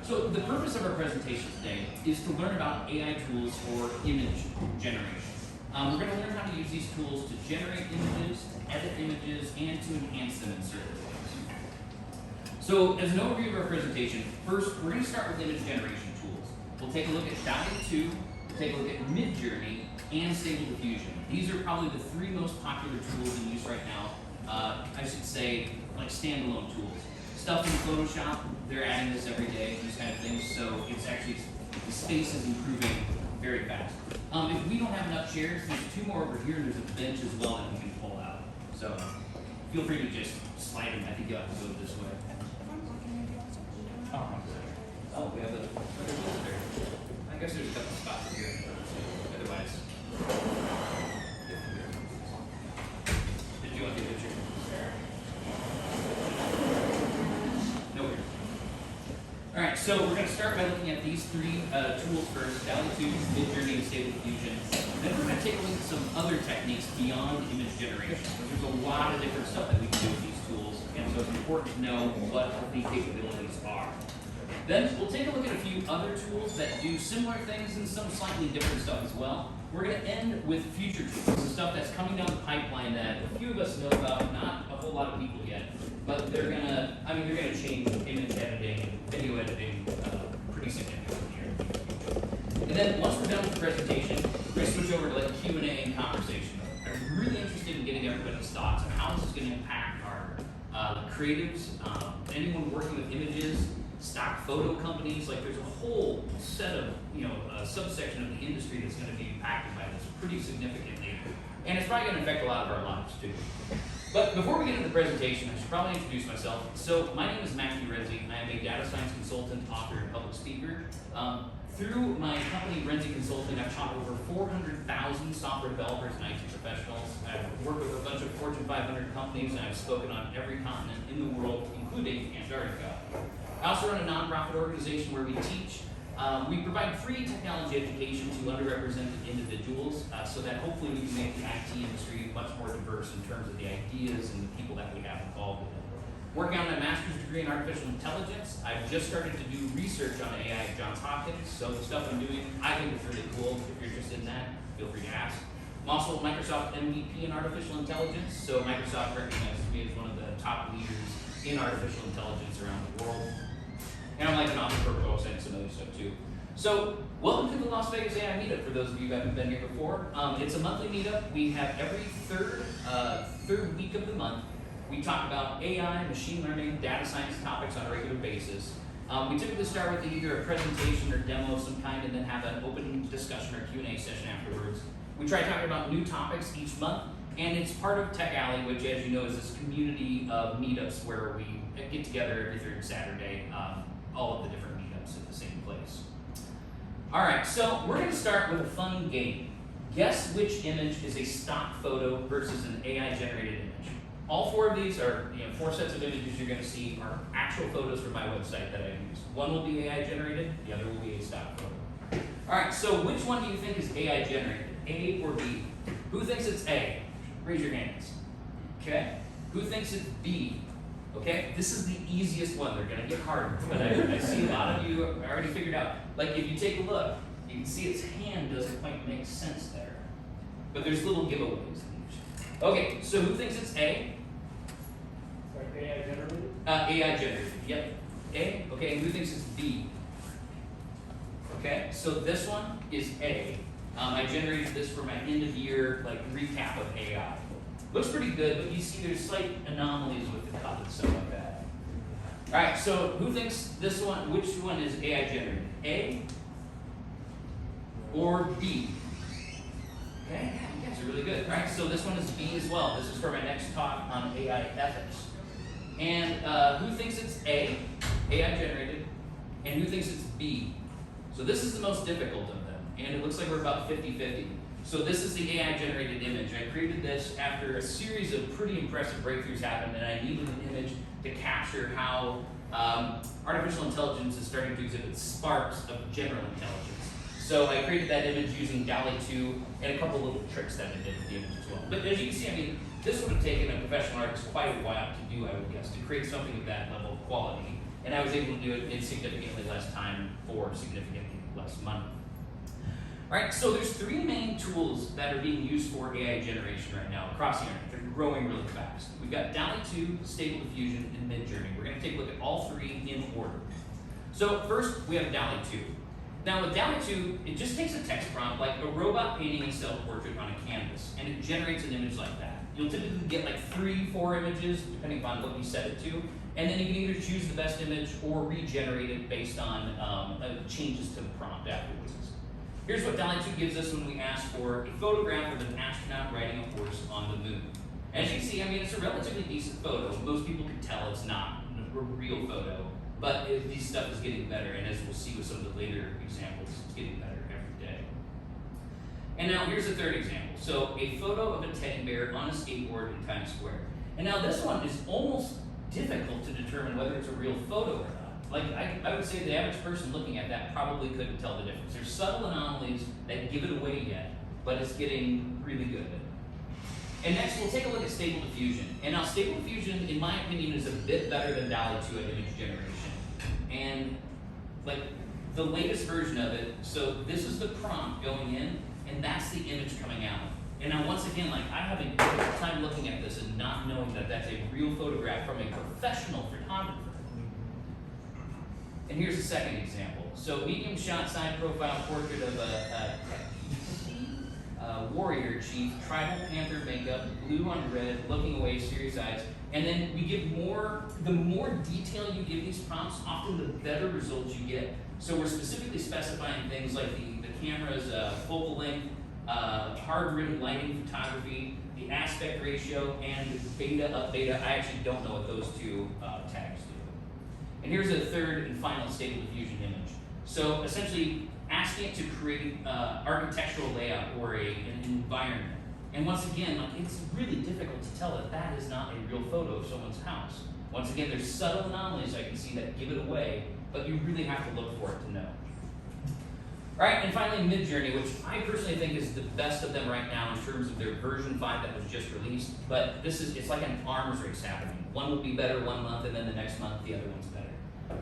So the purpose of our presentation today is to learn about AI tools for image generation. We're going to learn how to use these tools to generate images, edit images, and to enhance them in certain ways. So as an overview of our presentation, first we're going to start with image generation tools. We'll take a look at DALL-E 2, we'll take a look at Midjourney, and Stable Diffusion. These are probably the three most popular tools in use right now. I should say like standalone tools. Stuff in Photoshop, they're adding this every day, these kind of things, so it's actually, the space is improving very fast. If we don't have enough chairs, there's two more over here, and there's a bench as well that we can pull out. So feel free to just slide them. I think you'll have to go this way. Oh, we have a, I guess there's a couple spots here. Otherwise, did you want to get a picture? No worries. All right, so we're going to start by looking at these three tools first: DALL-E 2, Midjourney, and Stable Diffusion. Then we're going to take a look at some other techniques beyond image generation. There's a lot of different stuff that we can do with these tools, and so it's important to know what the capabilities are. Then we'll take a look at a few other tools that do similar things and some slightly different stuff as well. We're going to end with future tools, the stuff that's coming down the pipeline that a few of us know about, not a whole lot of people yet, but they're going to change image editing and video editing pretty significantly here. And then once we're done with the presentation, we're going to switch over to like Q&A and conversation. I'm really interested in getting everybody's thoughts on how this is going to impact our creatives, anyone working with images, stock photo companies. Like there's a whole set of, subsection of the industry that's going to be impacted by this pretty significantly. And it's probably going to affect a lot of our lives too. But before we get into the presentation, I should probably introduce myself. So my name is Renze. I am a data science consultant, author, and public speaker. Through my company, Renze Consulting, I've taught over 400,000 software developers and IT professionals. I've worked with a bunch of Fortune 500 companies, and I've spoken on every continent in the world, including Antarctica. I also run a nonprofit organization where we teach. We provide free technology education to underrepresented individuals so that hopefully we can make the IT industry much more diverse in terms of the ideas and the people that we have involved in it. Working on my master's degree in artificial intelligence, I've just started to do research on AI at Johns Hopkins, so the stuff I'm doing, I think is really cool. If you're interested in that, feel free to ask. I'm also a Microsoft MVP in artificial intelligence, so Microsoft recognizes me as one of the top leaders in artificial intelligence around the world. And I'm like an author for books and some other stuff too. So, welcome to the Las Vegas AI Meetup for those of you who haven't been here before. It's a monthly meetup. We have every third week of the month. We talk about AI, machine learning, data science topics on a regular basis. We typically start with either a presentation or demo of some kind and then have an open discussion or Q&A session afterwards. We try talking about new topics each month, and it's part of Tech Alley, which, as you know, is this community of meetups where we get together every third Saturday, all of the different meetups at the same place. All right, so we're going to start with a fun game. Guess which image is a stock photo versus an AI-generated image. All four of these are, four sets of images you're going to see are actual photos from my website that I use. One will be AI-generated, the other will be a stock photo. All right, so which one do you think is AI-generated, A or B? Who thinks it's A? Raise your hands. Okay. Who thinks it's B? Okay, this is the easiest one. They're going to get harder, but I see a lot of you already figured out. Like if you take a look, you can see its hand doesn't quite make sense there. But there's little giveaways. Okay, so who thinks it's A? Sorry, AI generated? AI generated, yep. A, okay, and who thinks it's B? Okay, so this one is A. I generated this for my end of year recap of AI. Looks pretty good, but you see there's slight anomalies with the cut and stuff like that. All right, so who thinks this one, which one is AI generated? A or B? Okay, you guys are really good. All right, so this one is B as well. This is for my next talk on AI ethics. And who thinks it's A, AI generated, and who thinks it's B? So this is the most difficult of them, and it looks like we're about 50-50. So this is the AI-generated image. I created this after a series of pretty impressive breakthroughs happened, and I needed an image to capture how artificial intelligence is starting to exhibit sparks of general intelligence. So I created that image using DALL-E 2 and a couple little tricks that I did with the image as well. But as you can see, this would have taken a professional artist quite a while to do, I would guess, to create something of that level of quality. and I was able to do it in significantly less time for significantly less money. All right, so there's three main tools that are being used for AI generation right now across the internet. They're growing really fast. We've got DALL-E 2, Stable Diffusion, and Midjourney. We're gonna take a look at all three in order. So first, we have DALL-E 2. Now with DALL-E 2, it just takes a text prompt like a robot painting a self-portrait on a canvas, and it generates an image like that. You'll typically get like 3-4 images, depending upon what you set it to, and then you can either choose the best image or regenerate it based on changes to the prompt afterwards. Here's what DALL-E 2 gives us when we ask for a photograph of an astronaut riding a horse on the moon. As you can see, I mean, it's a relatively decent photo. Most people can tell it's not a real photo, but this stuff is getting better, and as we'll see with some of the later examples, it's getting better every day. And now here's a third example. So a photo of a teddy bear on a skateboard in Times Square. And now this one is almost difficult to determine whether it's a real photo or not. Like, I would say the average person looking at that probably couldn't tell the difference. There's subtle anomalies that give it away yet, but it's getting really good. And next, we'll take a look at Stable Diffusion. And now Stable Diffusion, in my opinion, is a bit better than DALL-E 2 at image generation. And like the latest version of it, so this is the prompt going in, and that's the image coming out. And now once again, like I have a difficult time looking at this and not knowing that that's a real photograph from a professional photographer. And here's a second example. So medium shot side profile portrait of a warrior chief, tribal panther makeup, blue on red, looking away, serious eyes. And then we give the more detail you give these prompts, often the better results you get. So we're specifically specifying things like the camera's focal length, hard rim lighting photography, the aspect ratio, and beta up beta. I actually don't know what those two tags do. And here's a third and final Stable Diffusion image. So essentially asking it to create architectural layout or an environment. And once again, like it's really difficult to tell that that is not a real photo of someone's house. Once again, there's subtle anomalies I can see that give it away, but you really have to look for it to know. All right, and finally Midjourney, which I personally think is the best of them right now in terms of their version 5 that was just released. But it's like an arms race happening. One will be better 1 month, and then the next month the other one's better.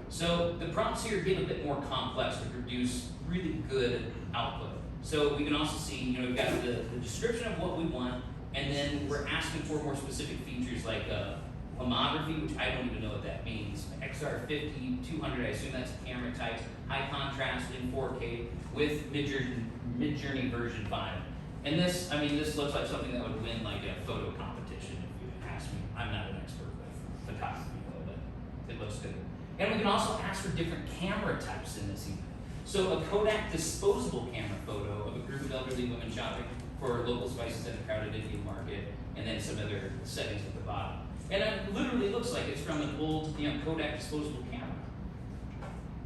So the prompts here get a bit more complex to produce really good output. So we can also see, we've got the description of what we want, and then we're asking for more specific features like lomography, which I don't even know what that means, XR50, 200, I assume that's a camera type, high contrast in 4K with Midjourney version 5. And this looks like something that would win like a photo competition if you ask me. I'm not an expert with photography though, but it looks good. And we can also ask for different camera types in this even. So a Kodak disposable camera photo of a group of elderly women shopping for local spices in a crowded Indian market, and then some other settings at the bottom. And it literally looks like it's from an old Kodak disposable camera.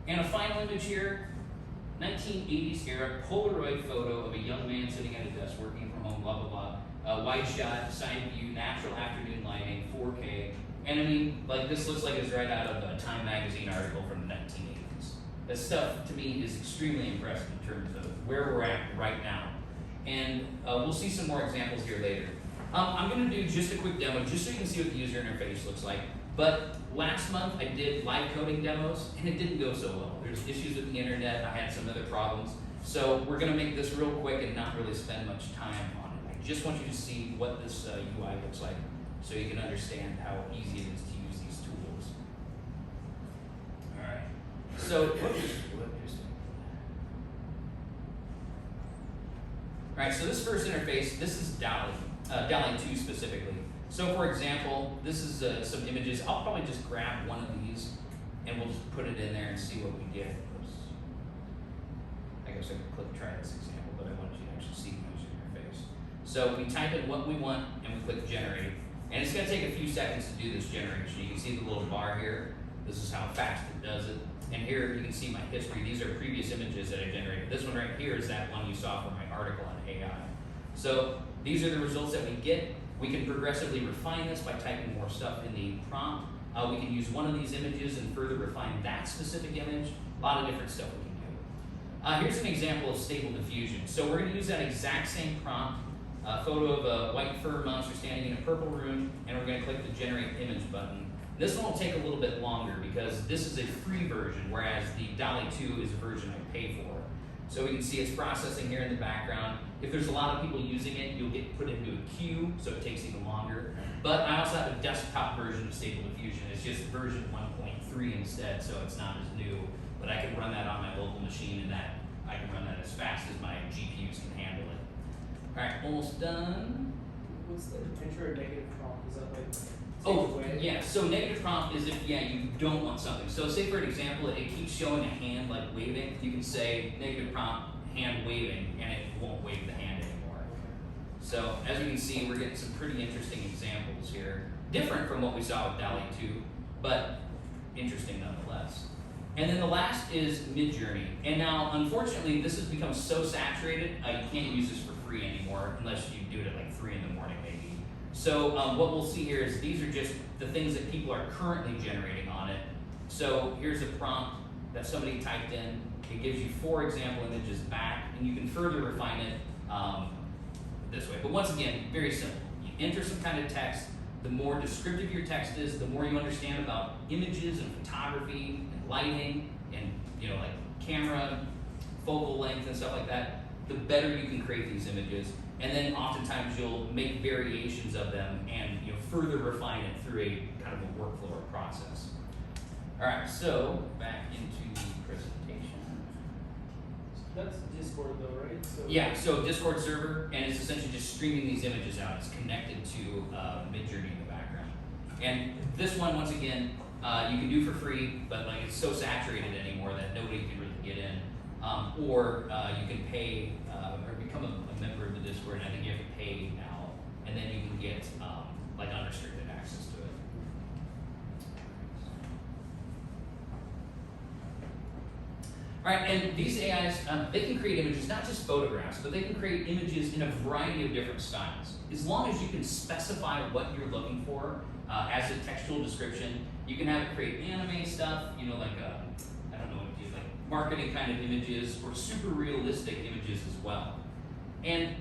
And a final image here, 1980s era Polaroid photo of a young man sitting at a desk working from home, blah, blah, blah. Wide shot, side view, natural afternoon lighting, 4K. And this looks like it's right out of a Time magazine article from the 1980s. This stuff, to me, is extremely impressive in terms of where we're at right now. And we'll see some more examples here later. I'm going to do just a quick demo, just so you can see what the user interface looks like. But last month, I did live coding demos, and it didn't go so well. There's issues with the internet. I had some other problems. So we're going to make this real quick and not really spend much time on it. I just want you to see what this UI looks like so you can understand how easy it is to use these tools. All right. So, all right, so this first interface, this is DALL-E 2 specifically. So for example, this is some images. I'll probably just grab one of these and we'll just put it in there and see what we get. Oops. I guess I could try this example, but I want you to actually see the user interface. So we type in what we want and we click generate. And it's going to take a few seconds to do this generation. You can see the little bar here. This is how fast it does it. And here you can see my history. These are previous images that I generated. This one right here is that one you saw from my article on AI. So these are the results that we get. We can progressively refine this by typing more stuff in the prompt. We can use one of these images and further refine that specific image. A lot of different stuff we can do. Here's an example of Stable Diffusion. So we're going to use that exact same prompt, a photo of a white fur monster standing in a purple room, and we're going to click the Generate Image button. This one will take a little bit longer because this is a free version, whereas the DALL-E 2 is a version I pay for. So we can see it's processing here in the background. If there's a lot of people using it, you'll get put into a queue, so it takes even longer. But I also have a desktop version of Stable Diffusion. It's just version 1.3 instead, so it's not as new. But I can run that on my local machine, and that I can run that as fast as my GPUs can handle it. All right, almost done. What's the enter a negative prompt? Is that like Oh, take away? yeah, so negative prompt is if, you don't want something. So say for an example, it keeps showing a hand like waving, you can say negative prompt, hand waving, and it won't wave the hand anymore. So as you can see, we're getting some pretty interesting examples here. Different from what we saw with DALL-E 2, but interesting nonetheless. And then the last is Midjourney. And now, unfortunately, this has become so saturated, you can't use this for free anymore unless you do it at like 3 in the morning maybe. So what we'll see here is these are just the things that people are currently generating on it. So here's a prompt that somebody typed in. It gives you 4 example images back, and you can further refine it this way. But once again, very simple. You enter some kind of text. The more descriptive your text is, the more you understand about images and photography and lighting and like camera, focal length and stuff like that, the better you can create these images. And then oftentimes you'll make variations of them and further refine it through a kind of a workflow or process. All right, so back into the presentation. That's Discord though, right? So Yeah, so Discord server, and it's essentially just streaming these images out. It's connected to Midjourney in the background. And this one, once again, you can do for free, but like it's so saturated anymore that nobody can really get in. Or you can pay or become a member of the Discord, and I think you have to pay now, and then you can get like unrestricted access to it. All right, and these AIs, they can create images, not just photographs, but they can create images in a variety of different styles. As long as you can specify what you're looking for as a textual description, you can have it create anime stuff, like I don't know what it is, like marketing kind of images or super realistic images as well. And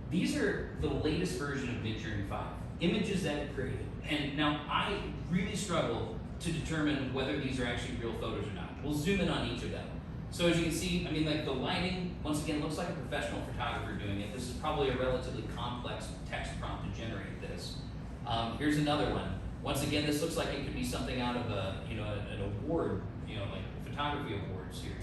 these are the latest version of Midjourney 5, images that it created. And now I really struggle to determine whether these are actually real photos or not. We'll zoom in on each of them. So as you can see, like the lighting, once again, looks like a professional photographer doing it. This is probably a relatively complex text prompt to generate this. Here's another one. Once again, this looks like it could be something out of an award, like a photography award series.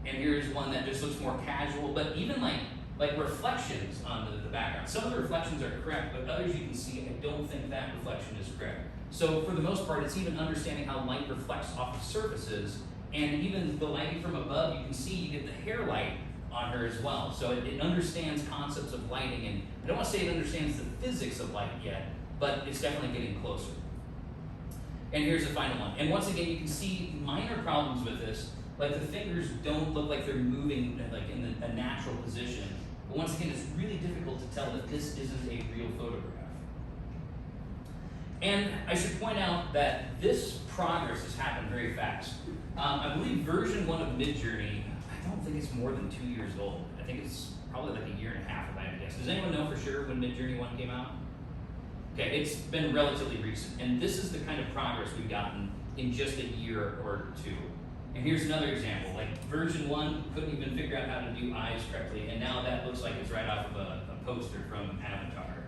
And here's one that just looks more casual, but even like reflections on the background. Some of the reflections are correct, but others you can see, I don't think that reflection is correct. So for the most part, it's even understanding how light reflects off of surfaces. And even the lighting from above, you can see you get the hair light on her as well. So it understands concepts of lighting, and I don't want to say it understands the physics of light yet, but it's definitely getting closer. And here's the final one. And once again, you can see minor problems with this, like the fingers don't look like they're moving like in a natural position. But once again, it's really difficult to tell that this isn't a real photograph. And I should point out that this progress has happened very fast. I believe version 1 of Midjourney, I don't think it's more than 2 years old. I think it's probably like 1.5 years if I had to guess. Does anyone know for sure when Midjourney 1 came out? Okay, it's been relatively recent. And this is the kind of progress we've gotten in just a year or 2. And here's another example. Like version 1 couldn't even figure out how to do eyes correctly, and now that looks like it's right off of a poster from Avatar.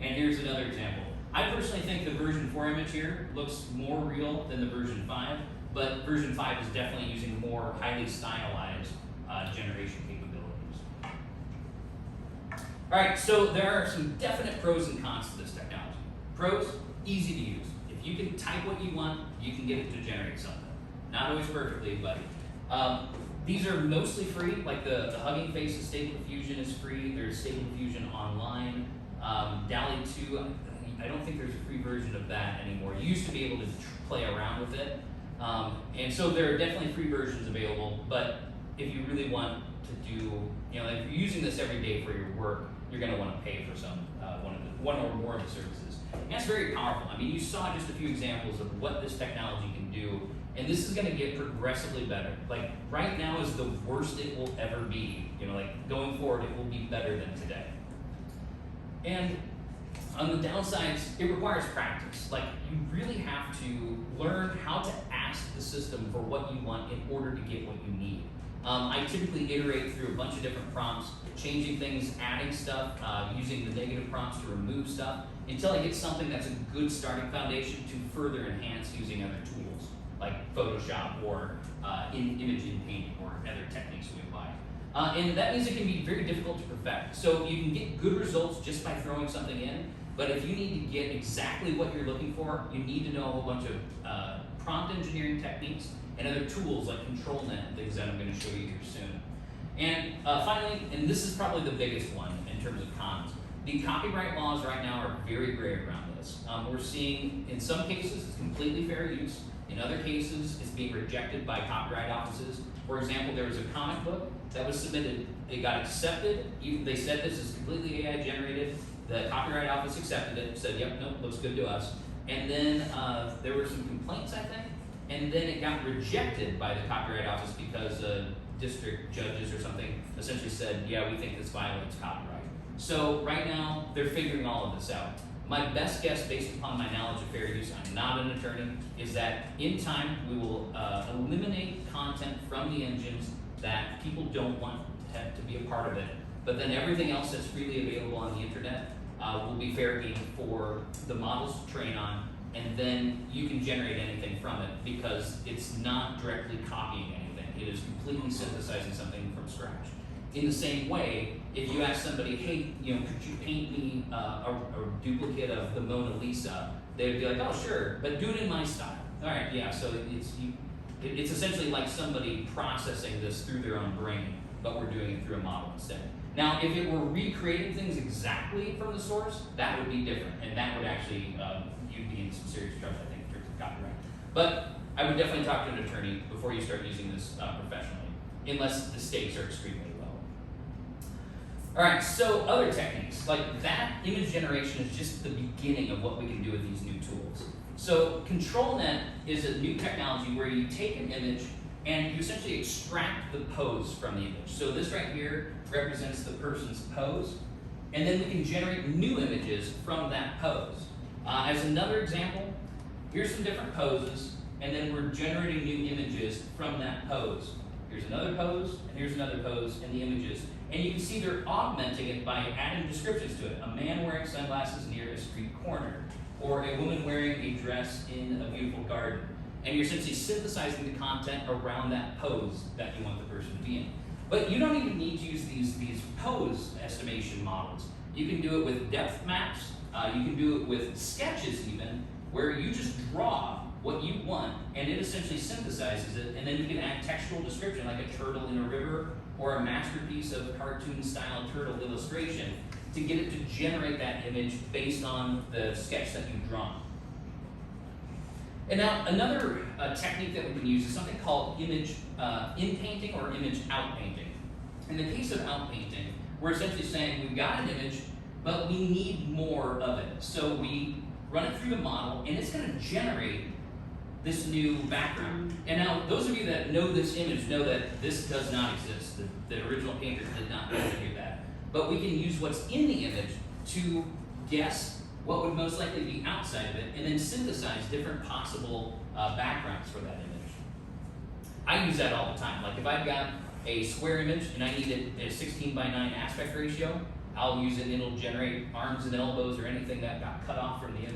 And here's another example. I personally think the version 4 image here looks more real than the version 5, but version 5 is definitely using more highly stylized generation capabilities. All right, so there are some definite pros and cons to this technology. Pros, easy to use. If you can type what you want, you can get it to generate something. Not always perfectly, but these are mostly free, like the Hugging Face of Stable Diffusion is free. There's Stable Diffusion online. DALL-E 2, I don't think there's a free version of that anymore. You used to be able to play around with it. And so there are definitely free versions available, but if you really want to do, if you're using this every day for your work, you're going to want to pay for some one or more of the services. And that's very powerful. I mean, you saw just a few examples of what this technology can do, and this is going to get progressively better. Like right now is the worst it will ever be. Like going forward, it will be better than today. And On the downsides, it requires practice. Like, you really have to learn how to ask the system for what you want in order to get what you need. I typically iterate through a bunch of different prompts, changing things, adding stuff, using the negative prompts to remove stuff, until I get something that's a good starting foundation to further enhance using other tools, like Photoshop or image in painting or other techniques we apply. And that means it can be very difficult to perfect. So you can get good results just by throwing something in, but if you need to get exactly what you're looking for, you need to know a whole bunch of prompt engineering techniques and other tools like ControlNet and things that I'm going to show you here soon. And finally, and this is probably the biggest one in terms of cons, the copyright laws right now are very gray around this. We're seeing, in some cases, it's completely fair use. In other cases, it's being rejected by copyright offices. For example, there was a comic book that was submitted, it got accepted, they said this is completely AI generated, the Copyright Office accepted it, said, yep, nope, looks good to us. And then there were some complaints, I think, and then it got rejected by the Copyright Office because district judges or something essentially said, yeah, we think this violates copyright. So right now, they're figuring all of this out. My best guess, based upon my knowledge of fair use, I'm not an attorney, is that in time we will eliminate content from the engines that people don't want to be a part of it. But then everything else that's freely available on the internet will be fair game for the models to train on, and then you can generate anything from it because it's not directly copying anything. It is completely synthesizing something from scratch. In the same way, if you ask somebody, hey, could you paint me a duplicate of the Mona Lisa? They'd be like, oh, sure, but do it in my style. All right, yeah, so it's essentially like somebody processing this through their own brain, but we're doing it through a model instead. Now, if it were recreating things exactly from the source, that would be different, and that would actually, you'd be in some serious trouble, I think, in terms of copyright. But I would definitely talk to an attorney before you start using this professionally, unless the stakes are extremely low. All right, so other techniques, like that image generation is just the beginning of what we can do with these new tools. So ControlNet is a new technology where you take an image and you essentially extract the pose from the image. So this right here represents the person's pose, and then we can generate new images from that pose. As another example, here's some different poses, and then we're generating new images from that pose. Here's another pose, and here's another pose, and the images. And you can see they're augmenting it by adding descriptions to it. A man wearing sunglasses near a street corner, or a woman wearing a dress in a beautiful garden. And you're essentially synthesizing the content around that pose that you want the person to be in. But you don't even need to use these pose estimation models. You can do it with depth maps. You can do it with sketches even, where you just draw what you want, and it essentially synthesizes it, and then you can add textual description, like a turtle in a river, or a masterpiece of cartoon-style turtle illustration, to get it to generate that image based on the sketch that you've drawn. And now, another technique that we can use is something called image in-painting or image out-painting. In the case of out-painting, we're essentially saying we've got an image, but we need more of it. So we run it through the model, and it's going to generate this new background. And now, those of you that know this image know that this does not exist. The original painters did not figure that. But we can use what's in the image to guess what would most likely be outside of it, and then synthesize different possible backgrounds for that image. I use that all the time. Like if I've got a square image and I need it at a 16:9 aspect ratio, I'll use it and it'll generate arms and elbows or anything that got cut off from the image.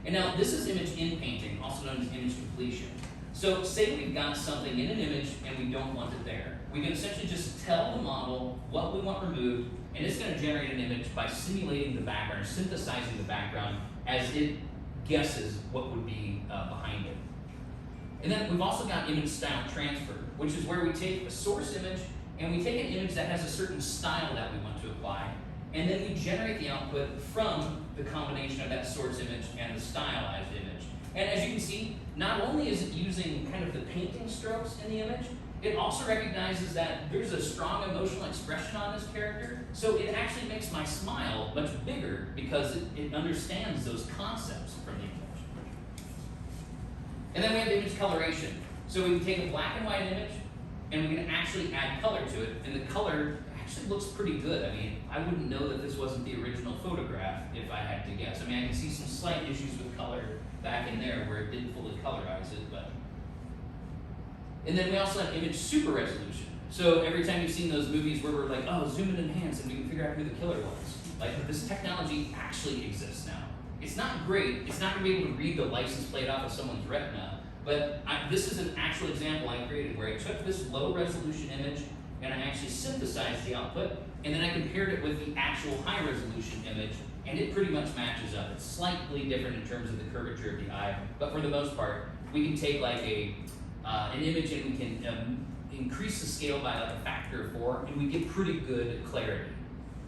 And now this is image in painting, also known as image completion. So say we've got something in an image and we don't want it there. We can essentially just tell the model what we want removed, and it's going to generate an image by simulating the background, or synthesizing the background as it guesses what would be behind it. And then we've also got image style transfer, which is where we take a source image and we take an image that has a certain style that we want to apply, and then we generate the output from the combination of that source image and the stylized image. And as you can see, not only is it using kind of the painting strokes in the image, it also recognizes that there's a strong emotional expression on this character, so it actually makes my smile much bigger because it understands those concepts from the image. And then we have image coloration. So we can take a black and white image, and we can actually add color to it, and the color actually looks pretty good. I mean, I wouldn't know that this wasn't the original photograph if I had to guess. I mean, I can see some slight issues with color back in there where it didn't fully colorize it, but. And then we also have image super resolution. So every time you've seen those movies where we're like, oh, zoom in and enhance, and we can figure out who the killer was. Like, this technology actually exists now. It's not great. It's not going to be able to read the license plate off of someone's retina, but this is an actual example I created where I took this low resolution image and I actually synthesized the output, and then I compared it with the actual high resolution image, and it pretty much matches up. It's slightly different in terms of the curvature of the eye, but for the most part, we can take like an image and we can increase the scale by like a factor of 4, and we get pretty good clarity.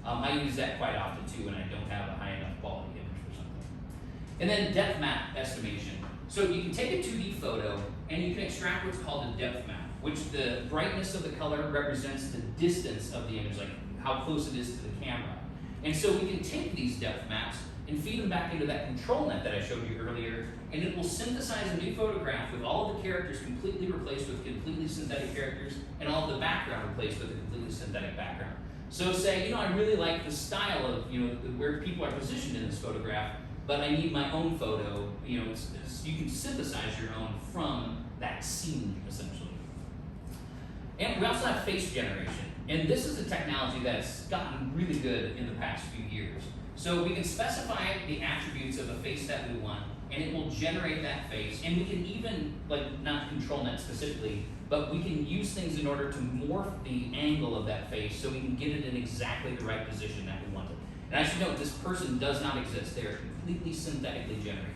I use that quite often too when I don't have a high enough quality image for something. And then depth map estimation. So you can take a 2D photo and you can extract what's called a depth map, which the brightness of the color represents the distance of the image, like how close it is to the camera. And so we can take these depth maps and feed them back into that control net that I showed you earlier, and it will synthesize a new photograph with all of the characters completely replaced with completely synthetic characters, and all of the background replaced with a completely synthetic background. So say, I really like the style of, where people are positioned in this photograph, but I need my own photo, you can synthesize your own from that scene, essentially. And we also have face generation. And this is a technology that's gotten really good in the past few years. So we can specify the attributes of a face that we want, and it will generate that face. And we can even, not control net specifically, but we can use things in order to morph the angle of that face so we can get it in exactly the right position that we want it. And I should note, this person does not exist. They are completely synthetically generated.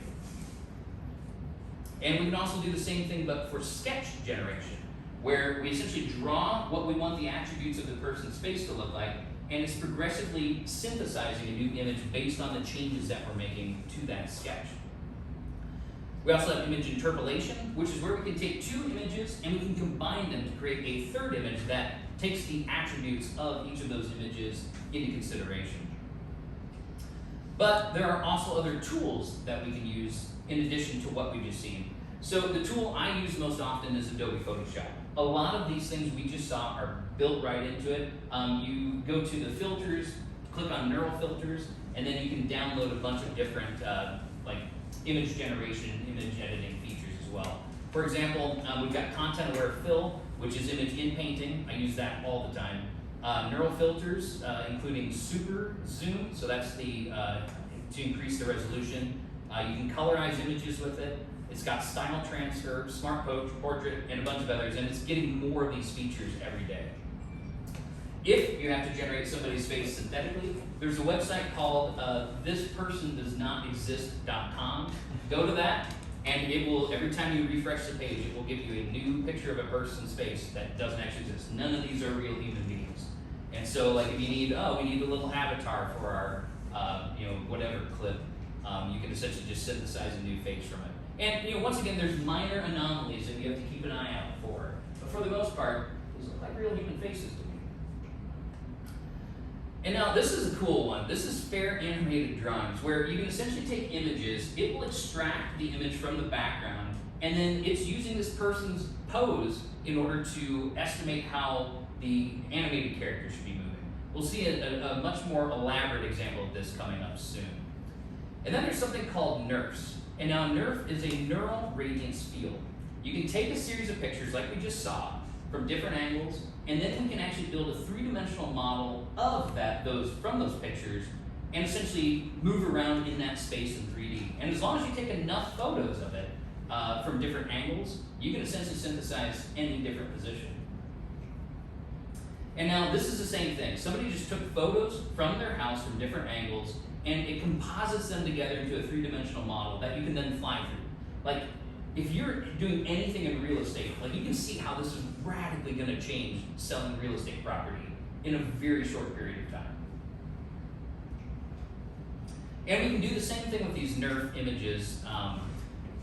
And we can also do the same thing, but for sketch generation, where we essentially draw what we want the attributes of the person's face to look like, and it's progressively synthesizing a new image based on the changes that we're making to that sketch. We also have image interpolation, which is where we can take 2 images and we can combine them to create a third image that takes the attributes of each of those images into consideration. But there are also other tools that we can use in addition to what we've just seen. So the tool I use most often is Adobe Photoshop. A lot of these things we just saw are built right into it. You go to the filters, click on neural filters, and then you can download a bunch of different image generation, image editing features as well. For example, we've got content aware fill, which is image in painting. I use that all the time. Neural filters, including super zoom, so that's the to increase the resolution. You can colorize images with it. It's got style transfer, smart portrait, and a bunch of others, and it's getting more of these features every day. If you have to generate somebody's face synthetically, there's a website called thispersondoesnotexist.com. Go to that, and it will, every time you refresh the page, it will give you a new picture of a person's face that doesn't actually exist. None of these are real human beings. And so, if you need, we need a little avatar for our, whatever clip, you can essentially just synthesize a new face from it. And once again, there's minor anomalies that you have to keep an eye out for. But for the most part, these look like real human faces to me. And now this is a cool one. This is fair animated drawings, where you can essentially take images, it will extract the image from the background, and then it's using this person's pose in order to estimate how the animated character should be moving. We'll see a much more elaborate example of this coming up soon. And then there's something called NERFs. And now NERF is a neural radiance field. You can take a series of pictures like we just saw from different angles, and then we can actually build a 3-dimensional model of from those pictures and essentially move around in that space in 3D. And as long as you take enough photos of it from different angles, you can essentially synthesize any different position. And now this is the same thing. Somebody just took photos from their house from different angles, and it composites them together into a 3-dimensional model that you can then fly through. If you're doing anything in real estate, you can see how this is radically going to change selling real estate property in a very short period of time. And we can do the same thing with these NERF images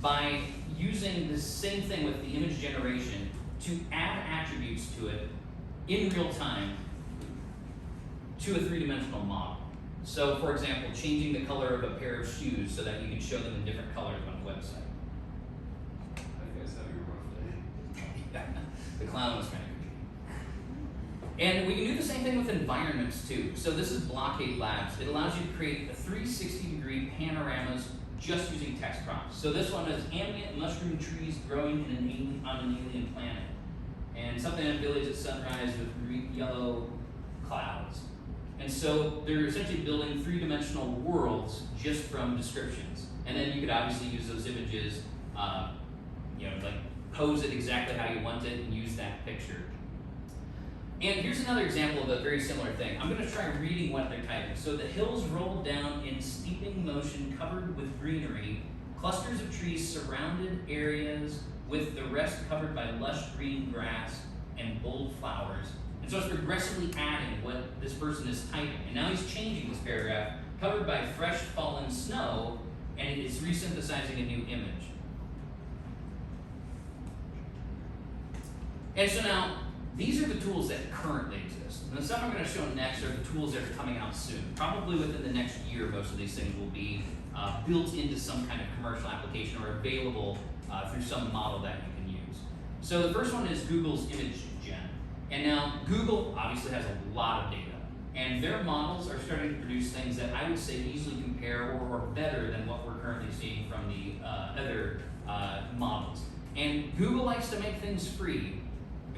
by using the same thing with the image generation to add attributes to it in real time to a 3-dimensional model. So, for example, changing the color of a pair of shoes so that you can show them in different colors on a website. I guess having a rough day. The clown was kind of creepy. And we can do the same thing with environments too. So this is Blockade Labs. It allows you to create a 360-degree panoramas just using text prompts. So this one is ambient mushroom trees growing on an alien planet. And something in a village at sunrise with yellow clouds. And so they're essentially building three-dimensional worlds just from descriptions. And then you could obviously use those images, like pose it exactly how you want it and use that picture. And here's another example of a very similar thing. I'm going to try reading what they're typing. So the hills roll down in steeping motion covered with greenery, clusters of trees surrounded areas with the rest covered by lush green grass and bold flowers. And so it's progressively adding what this person is typing. And now he's changing this paragraph, covered by fresh fallen snow, and it's resynthesizing a new image. And so now, these are the tools that currently exist. And the stuff I'm going to show next are the tools that are coming out soon. Probably within the next year, most of these things will be built into some kind of commercial application or available through some model that you can use. So the first one is Google's image gen. And now Google obviously has a lot of data. And their models are starting to produce things that I would say easily compare or better than what we're currently seeing from the other models. And Google likes to make things free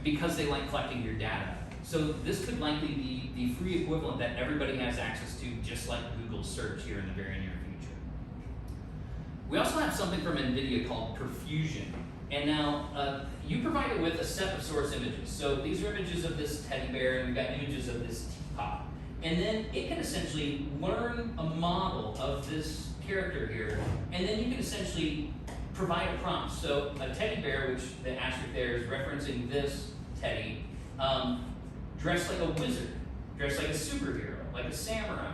because they like collecting your data. So this could likely be the free equivalent that everybody has access to, just like Google search here in the very near future. We also have something from NVIDIA called Perfusion. And now you provide it with a set of source images. So these are images of this teddy bear, and we've got images of this teapot. And then it can essentially learn a model of this character here, and then you can essentially provide a prompt. So a teddy bear, which the asterisk there is referencing this teddy, dressed like a wizard, dressed like a superhero, like a samurai.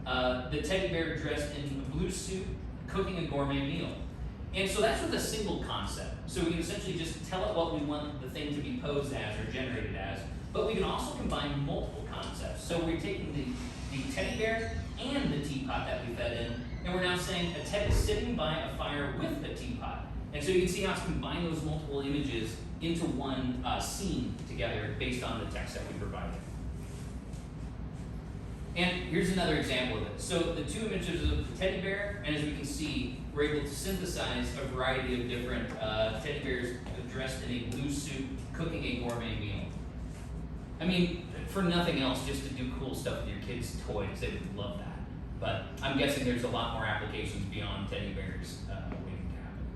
The teddy bear dressed in a blue suit, cooking a gourmet meal. And so that's with a single concept. So we can essentially just tell it what we want the thing to be posed as or generated as, but we can also combine multiple concepts. So we're taking the teddy bear and the teapot that we fed in, and we're now saying a teddy sitting by a fire with a teapot. And so you can see how it's combined those multiple images into one scene together based on the text that we provided. And here's another example of it. So the two images of the teddy bear, and as we can see, we're able to synthesize a variety of different teddy bears dressed in a blue suit cooking a gourmet meal. I mean, for nothing else, just to do cool stuff with your kids' toys, they would love that. But I'm guessing there's a lot more applications beyond teddy bears waiting to happen.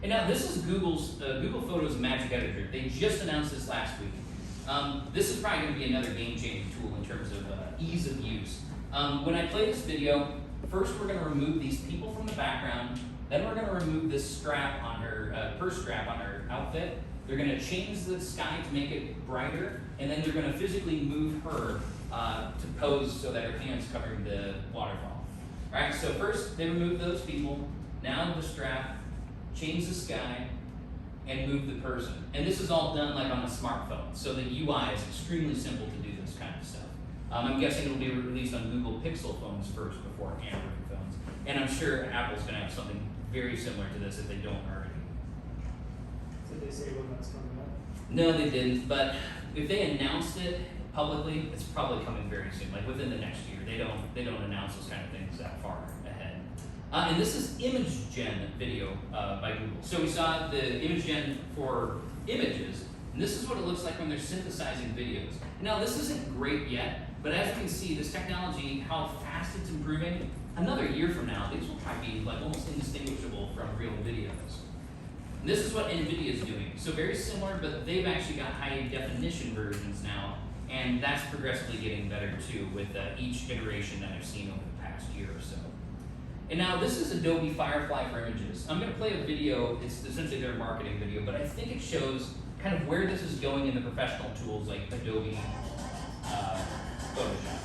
And now this is Google's Google Photos Magic Editor. They just announced this last week. This is probably going to be another game-changing tool in terms of ease of use. When I play this video, first we're going to remove these people from the background. Then we're going to remove this strap on her, purse strap on her outfit. They're going to change the sky to make it brighter, and then they're going to physically move her to pose so that her hand's covering the waterfall. All right, so first they remove those people. Now the strap, change the sky, and move the person. And this is all done like on a smartphone, so the UI is extremely simple to do this kind of stuff. I'm guessing it'll be released on Google Pixel phones first before Android phones. And I'm sure Apple's going to have something very similar to this if they don't already. Did they say when that's coming up? No, they didn't, but if they announced it publicly, it's probably coming very soon, like within the next year. They don't announce those kind of things that far ahead. And this is image gen video by Google. So we saw the image gen for images, and this is what it looks like when they're synthesizing videos. Now this isn't great yet, but as you can see, this technology, how fast it's improving, another year from now, these will probably be like almost indistinguishable from real videos. And this is what NVIDIA is doing. So very similar, but they've actually got high definition versions now, and that's progressively getting better too with each iteration that I've seen over the past year or so. And now this is Adobe Firefly for images. I'm going to play a video. It's essentially their marketing video, but I think it shows kind of where this is going in the professional tools like Adobe Photoshop.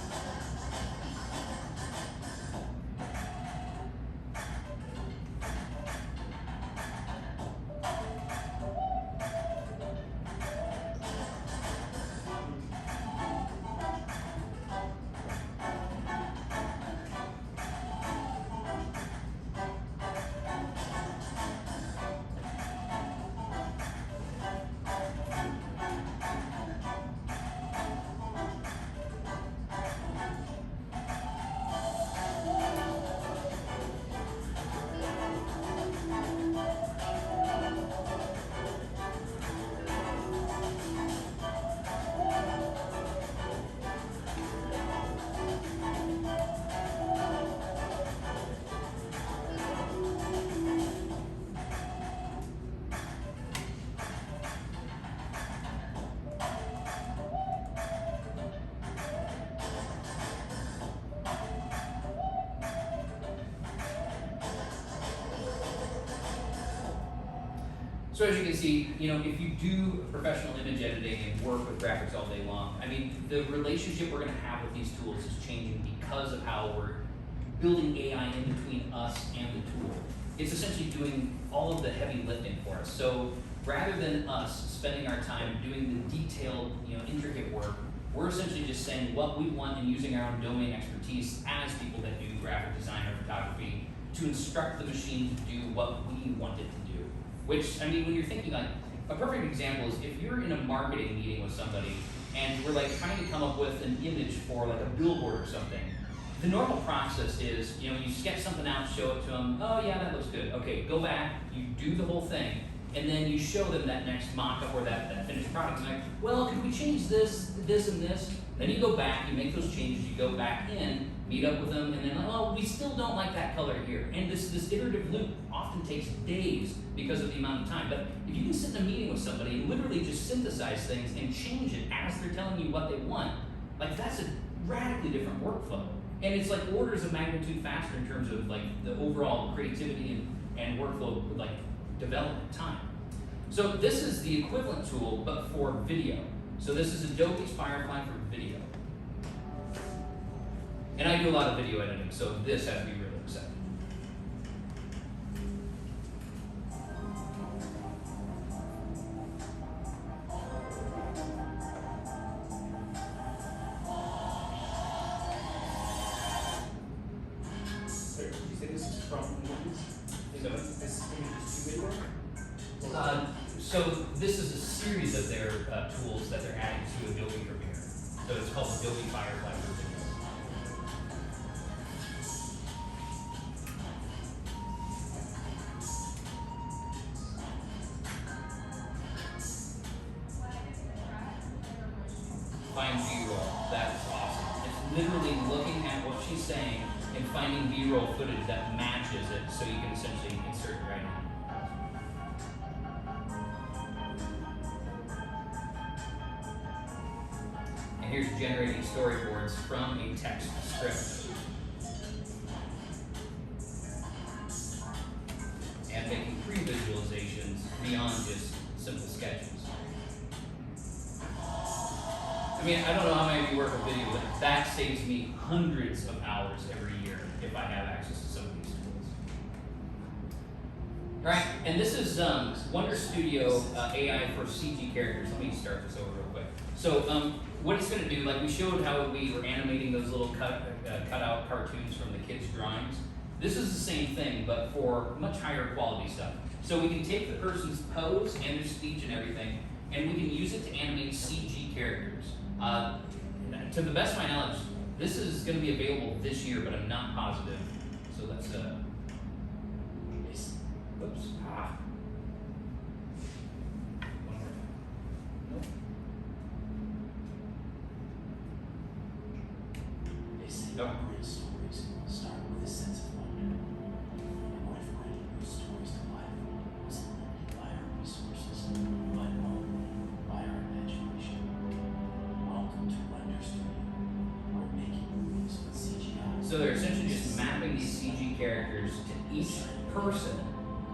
So as you can see, if you do professional image editing and work with graphics all day long, I mean, the relationship we're gonna have with these tools is changing because of how we're building AI in between us and the tool. It's essentially doing all of the heavy lifting for us. So rather than us spending our time doing the detailed, intricate work, we're essentially just saying what we want and using our own domain expertise as people that do graphic design or photography to instruct the machine to do what we want it to do. Which, I mean, when you're thinking like, a perfect example is if you're in a marketing meeting with somebody and we're like trying to come up with an image for like a billboard or something, the normal process is, you sketch something out, show it to them, oh yeah, that looks good. Okay, go back, you do the whole thing, and then you show them that next mock-up or that finished product. And like, well, could we change this, this, and this? Then you go back, you make those changes, you go back in, meet up with them, and then, oh, we still don't like that color here. And this iterative loop often takes days because of the amount of time. But if you can sit in a meeting with somebody and literally just synthesize things and change it as they're telling you what they want, like that's a radically different workflow. And it's like orders of magnitude faster in terms of like the overall creativity and workflow like development time. So this is the equivalent tool, but for video. So this is Adobe's Firefly for video. And I do a lot of video editing, so this has to be really exciting. Sorry, did you say this is from movies? So- This image is too big? So this is a series of their tools that they're adding to Adobe Premiere. So it's called Adobe Firefly for video. Find B-roll, that's awesome. It's literally looking at what she's saying and finding B-roll footage that matches it so you can essentially insert it right in. And here's generating storyboards from a text script. And making pre-visualizations beyond just simple sketches. I mean, I don't know how many of you work with video, but that saves me hundreds of hours every year if I have access to some of these tools. All right, and this is Wonder Studio AI for CG characters. Let me start this over real quick. So what it's going to do, like we showed how we were animating those little cutout cartoons from the kids' drawings. This is the same thing, but for much higher quality stuff. So we can take the person's pose and their speech and everything, and we can use it to animate CG characters. To the best of my knowledge, this is going to be available this year, but I'm not positive. So let's, whoops, one more time. Nope. They say Nope. great stories start with a sense of wonder. And what if bringing those stories to life wasn't limited by our resources, but only by our imagination? Welcome to Wonder Studio. We're making movies with CGI. So they're essentially just mapping these CG characters to each person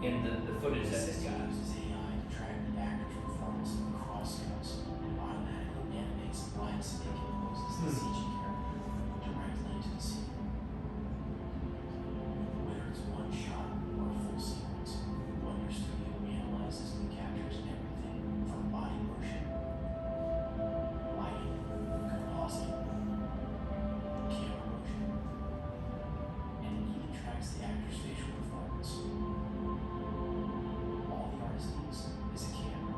in the footage that they've got. Uses AI to track the actor's performance across cuts and automatically animates blind snake and poses the CG character directly into the scene. Whether it's one shot or a full sequence, Wonder Studio analyzes and captures everything from body motion, lighting, compositing, camera motion, and it even tracks the actor's facial performance. All the artist needs is a camera.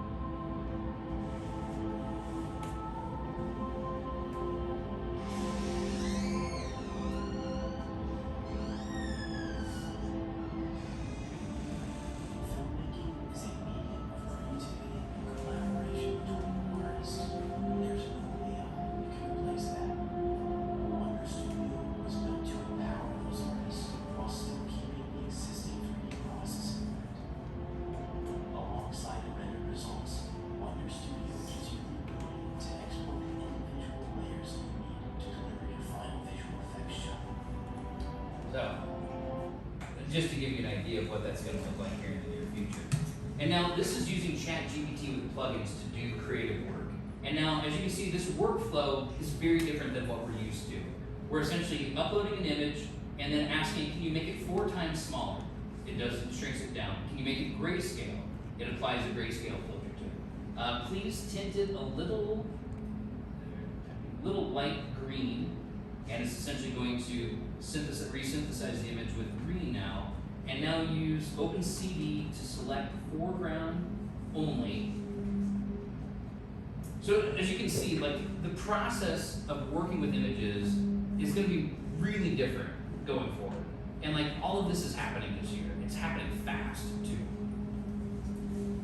Filmmaking is a medium of creativity and collaboration between artists. There's no AI that can replace that. Wonder Studio was built to empower those artists while still keeping the existing 3D processing right. Alongside the rendered results, Wonder Studio gives you the ability to export the individual layers you need to deliver your final visual effects shot. So, just to give you an idea of what that's going to look like here in the near future. And now this is using ChatGPT with plugins to do creative work. And now, as you can see, this workflow is very different than what we're used to. We're essentially uploading an image and then asking, can you make it 4 times smaller? It shrinks it down. Can you make it grayscale? It applies a grayscale filter to it. Please tint it a little light green, and it's essentially going to resynthesize the image with green now. And now use OpenCV to select foreground only. So as you can see, like the process of working with images is going to be really different going forward. And like all of this is happening this year. It's happening fast too.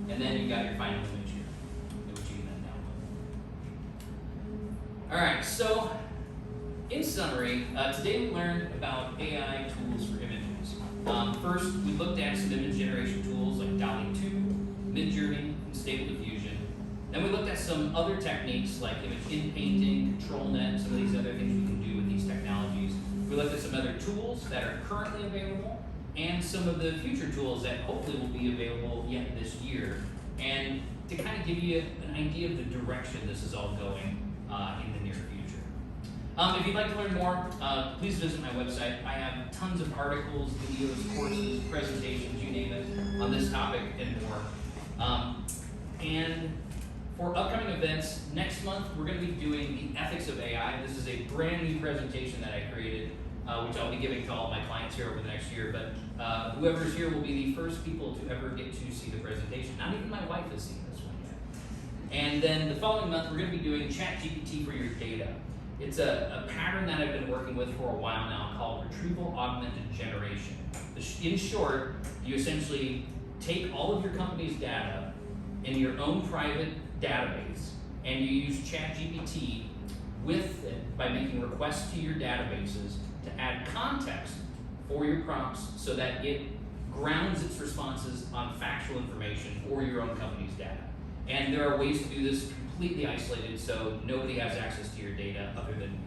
And then you got your final image here, which you can then download. All right, so in summary, today we learned about AI tools for images. First, we looked at some image generation tools like DALL-E 2, Midjourney, and Stable Diffusion. Then we looked at some other techniques like image in-painting, ControlNet, some of these other things we can do with these technologies. We looked at some other tools that are currently available and some of the future tools that hopefully will be available yet this year. And to kind of give you an idea of the direction this is all going in the near future. If you'd like to learn more, please visit my website. I have tons of articles, videos, courses, presentations, you name it, on this topic and more. And for upcoming events, next month we're going to be doing the ethics of AI. This is a brand new presentation that I created, which I'll be giving to all my clients here over the next year. But whoever's here will be the first people to ever get to see the presentation. Not even my wife has seen this one yet. And then the following month we're going to be doing ChatGPT for your data. It's a pattern that I've been working with for a while now called retrieval augmented generation. In short, you essentially take all of your company's data in your own private database and you use ChatGPT with it by making requests to your databases to add context for your prompts so that it grounds its responses on factual information for your own company's data. And there are ways to do this completely isolated so nobody has access to your data other than you.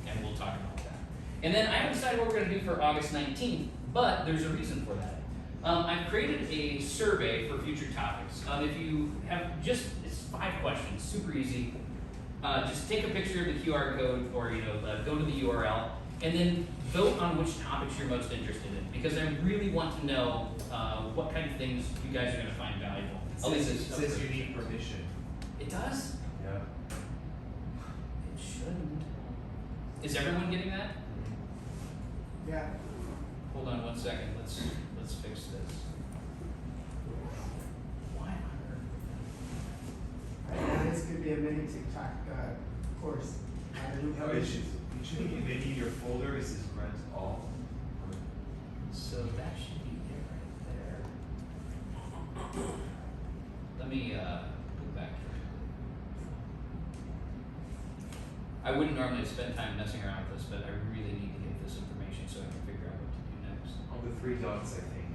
And we'll talk about that. And then I haven't decided what we're going to do for August 19th, but there's a reason for that. I've created a survey for future topics. If you have it's 5 questions, super easy. Just take a picture of the QR code or go to the URL and then vote on which topics you're most interested in, because I really want to know what kind of things you guys are going to find valuable. It says you need permission. It does? Yeah. It shouldn't. Is everyone getting that? Yeah. Hold on 1 second. Let's fix this. Why on earth? Right now, this could be a mini TikTok course. No, it should be maybe in your folder. It says rent all. So that should be it right there. Let me go back here. I wouldn't normally spend time messing around with this, but I really need to get this information so I can figure out what to do next. On the 3 dots, I think.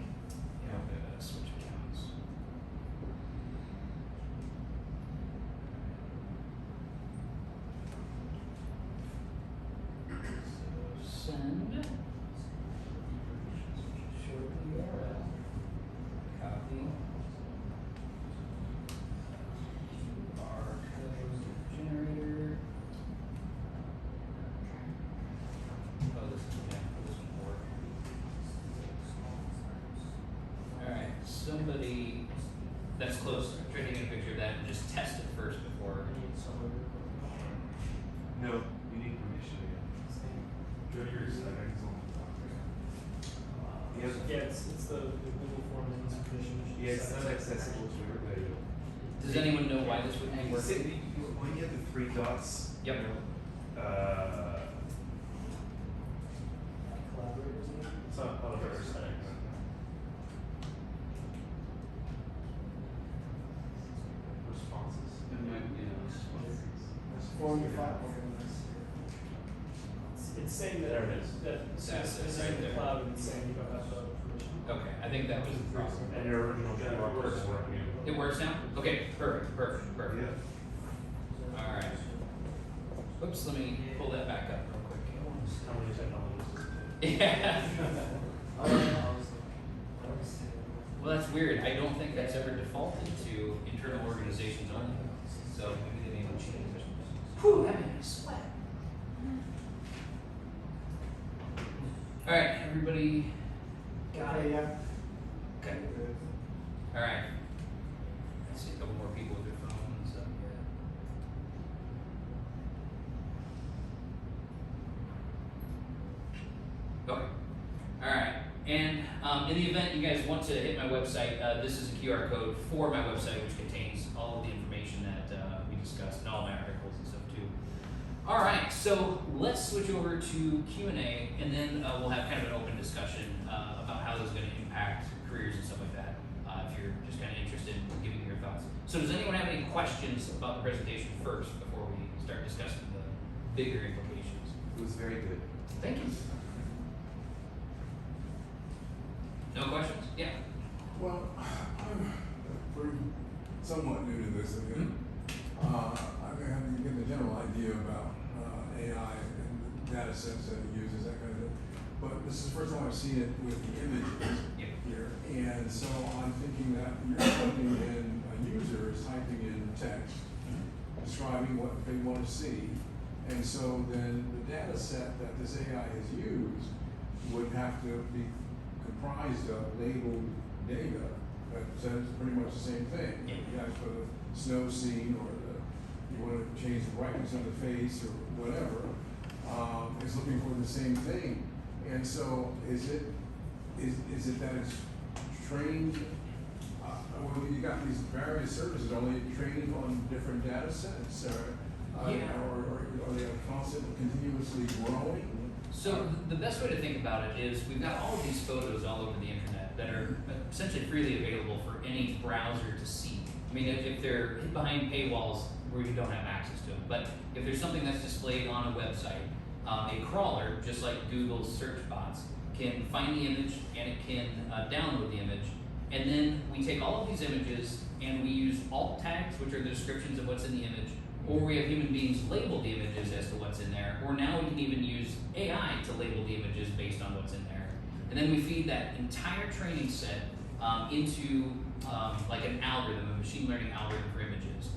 Yeah, okay, switch accounts. So send. Show the URL. Copy. Barcode generator. Oh, this won't work. Alright, somebody that's close, try taking a picture of that and just test it first before. No, you need permission again. Go to your settings on the top. Yeah, it's the Google form that needs permission. Yeah, it's not accessible to everybody. Does anyone know why this would be You see, working? when you have the 3 dots, Yep. Collaborators need. it's not other settings. Responses. Form your file. It's saying that There it is. That's it, this is right in the there. cloud and it's saying you don't have the permission. Okay, I think that was the problem. And your original QR code is working. It works now? Okay, perfect. Yeah. Alright. Whoops, let me pull that back up real quick. How many technologies? Yeah. Well, that's weird. I don't think that's ever defaulted to internal organizations only. So maybe they need to change it. Whew, that made me sweat. All right, everybody got Okay, it? yeah. Okay. All right. Let's see a couple more people with their phones. Okay. All right. And in the event you guys want to hit my website, this is a QR code for my website, which contains all of the information that we discussed and all my articles and stuff too. All right. So let's switch over to Q&A, and then we'll have kind of an open discussion about how this is going to impact careers and stuff like that. If you're just kind of interested in giving your thoughts. So does anyone have any questions about the presentation first before we start discussing the bigger implications? It was very good. Thank you. No questions? Yeah. Well, I'm somewhat new to this again. I have to get the general idea about AI and the data sets that it uses, that kind of thing. But this is the first time I've seen it with the images here. And so I'm thinking that you're typing in, a user is typing in text, describing what they want to see. And so then the data set that this AI has used would have to be comprised of labeled data that says pretty much the same thing. Yeah. You guys put a snow scene, or you want to change the brightness of the face or whatever, it's looking for the same thing. And so is it that it's trained, well, you got these various services, are they trained on different data sets, or are they constantly, continuously growing? So the best way to think about it is we've got all of these photos all over the internet that are essentially freely available for any browser to see. I mean, if they're hid behind paywalls where you don't have access to them, but if there's something that's displayed on a website, a crawler, just like Google's search bots, can find the image and it can download the image. And then we take all of these images and we use alt tags, which are the descriptions of what's in the image, or we have human beings label the images as to what's in there, or now we can even use AI to label the images based on what's in there. And then we feed that entire training set into like an algorithm, a machine learning algorithm for images.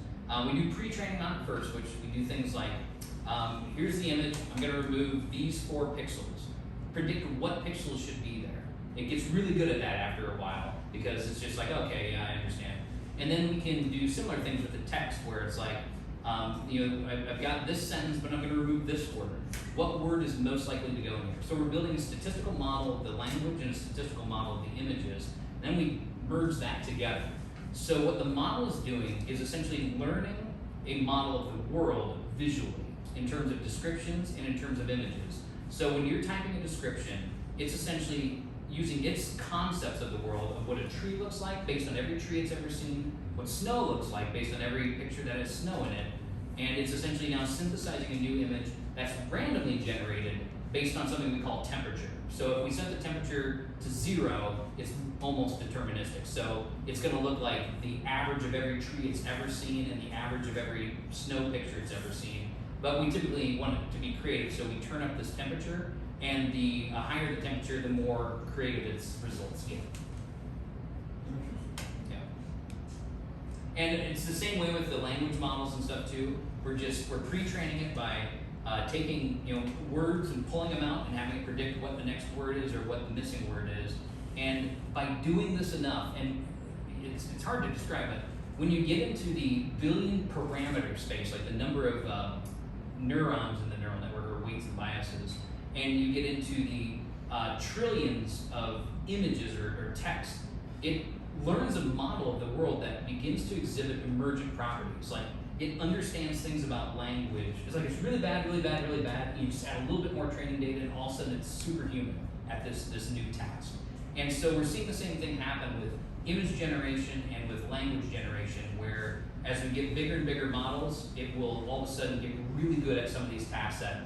We do pre-training on it first, which we do things like, here's the image, I'm gonna remove these 4 pixels, predict what pixels should be there. It gets really good at that after a while, because it's just like, okay, yeah, I understand. And then we can do similar things with the text, where it's like, I've got this sentence, but I'm going to remove this word. What word is most likely to go in here? So we're building a statistical model of the language and a statistical model of the images. Then we merge that together. So what the model is doing is essentially learning a model of the world visually, in terms of descriptions and in terms of images. So when you're typing a description, it's essentially using its concepts of the world, of what a tree looks like based on every tree it's ever seen, what snow looks like based on every picture that has snow in it, and it's essentially now synthesizing a new image that's randomly generated based on something we call temperature. So if we set the temperature to 0, it's almost deterministic. So it's going to look like the average of every tree it's ever seen and the average of every snow picture it's ever seen. But we typically want it to be creative, so we turn up this temperature, and the higher the temperature, the more creative its results get. Yeah. And it's the same way with the language models and stuff too. We're pre-training it by taking words and pulling them out and having it predict what the next word is or what the missing word is. And by doing this enough, and it's hard to describe it, when you get into the billion parameter space, like the number of neurons in the neural network, or weights and biases, and you get into the trillions of images or text, it learns a model of the world that begins to exhibit emergent properties. Like, it understands things about language. It's like it's really bad, really bad, really bad. And you just add a little bit more training data, and all of a sudden it's superhuman at this new task. And so we're seeing the same thing happen with image generation and with language generation, where as we get bigger and bigger models, it will all of a sudden get really good at some of these tasks that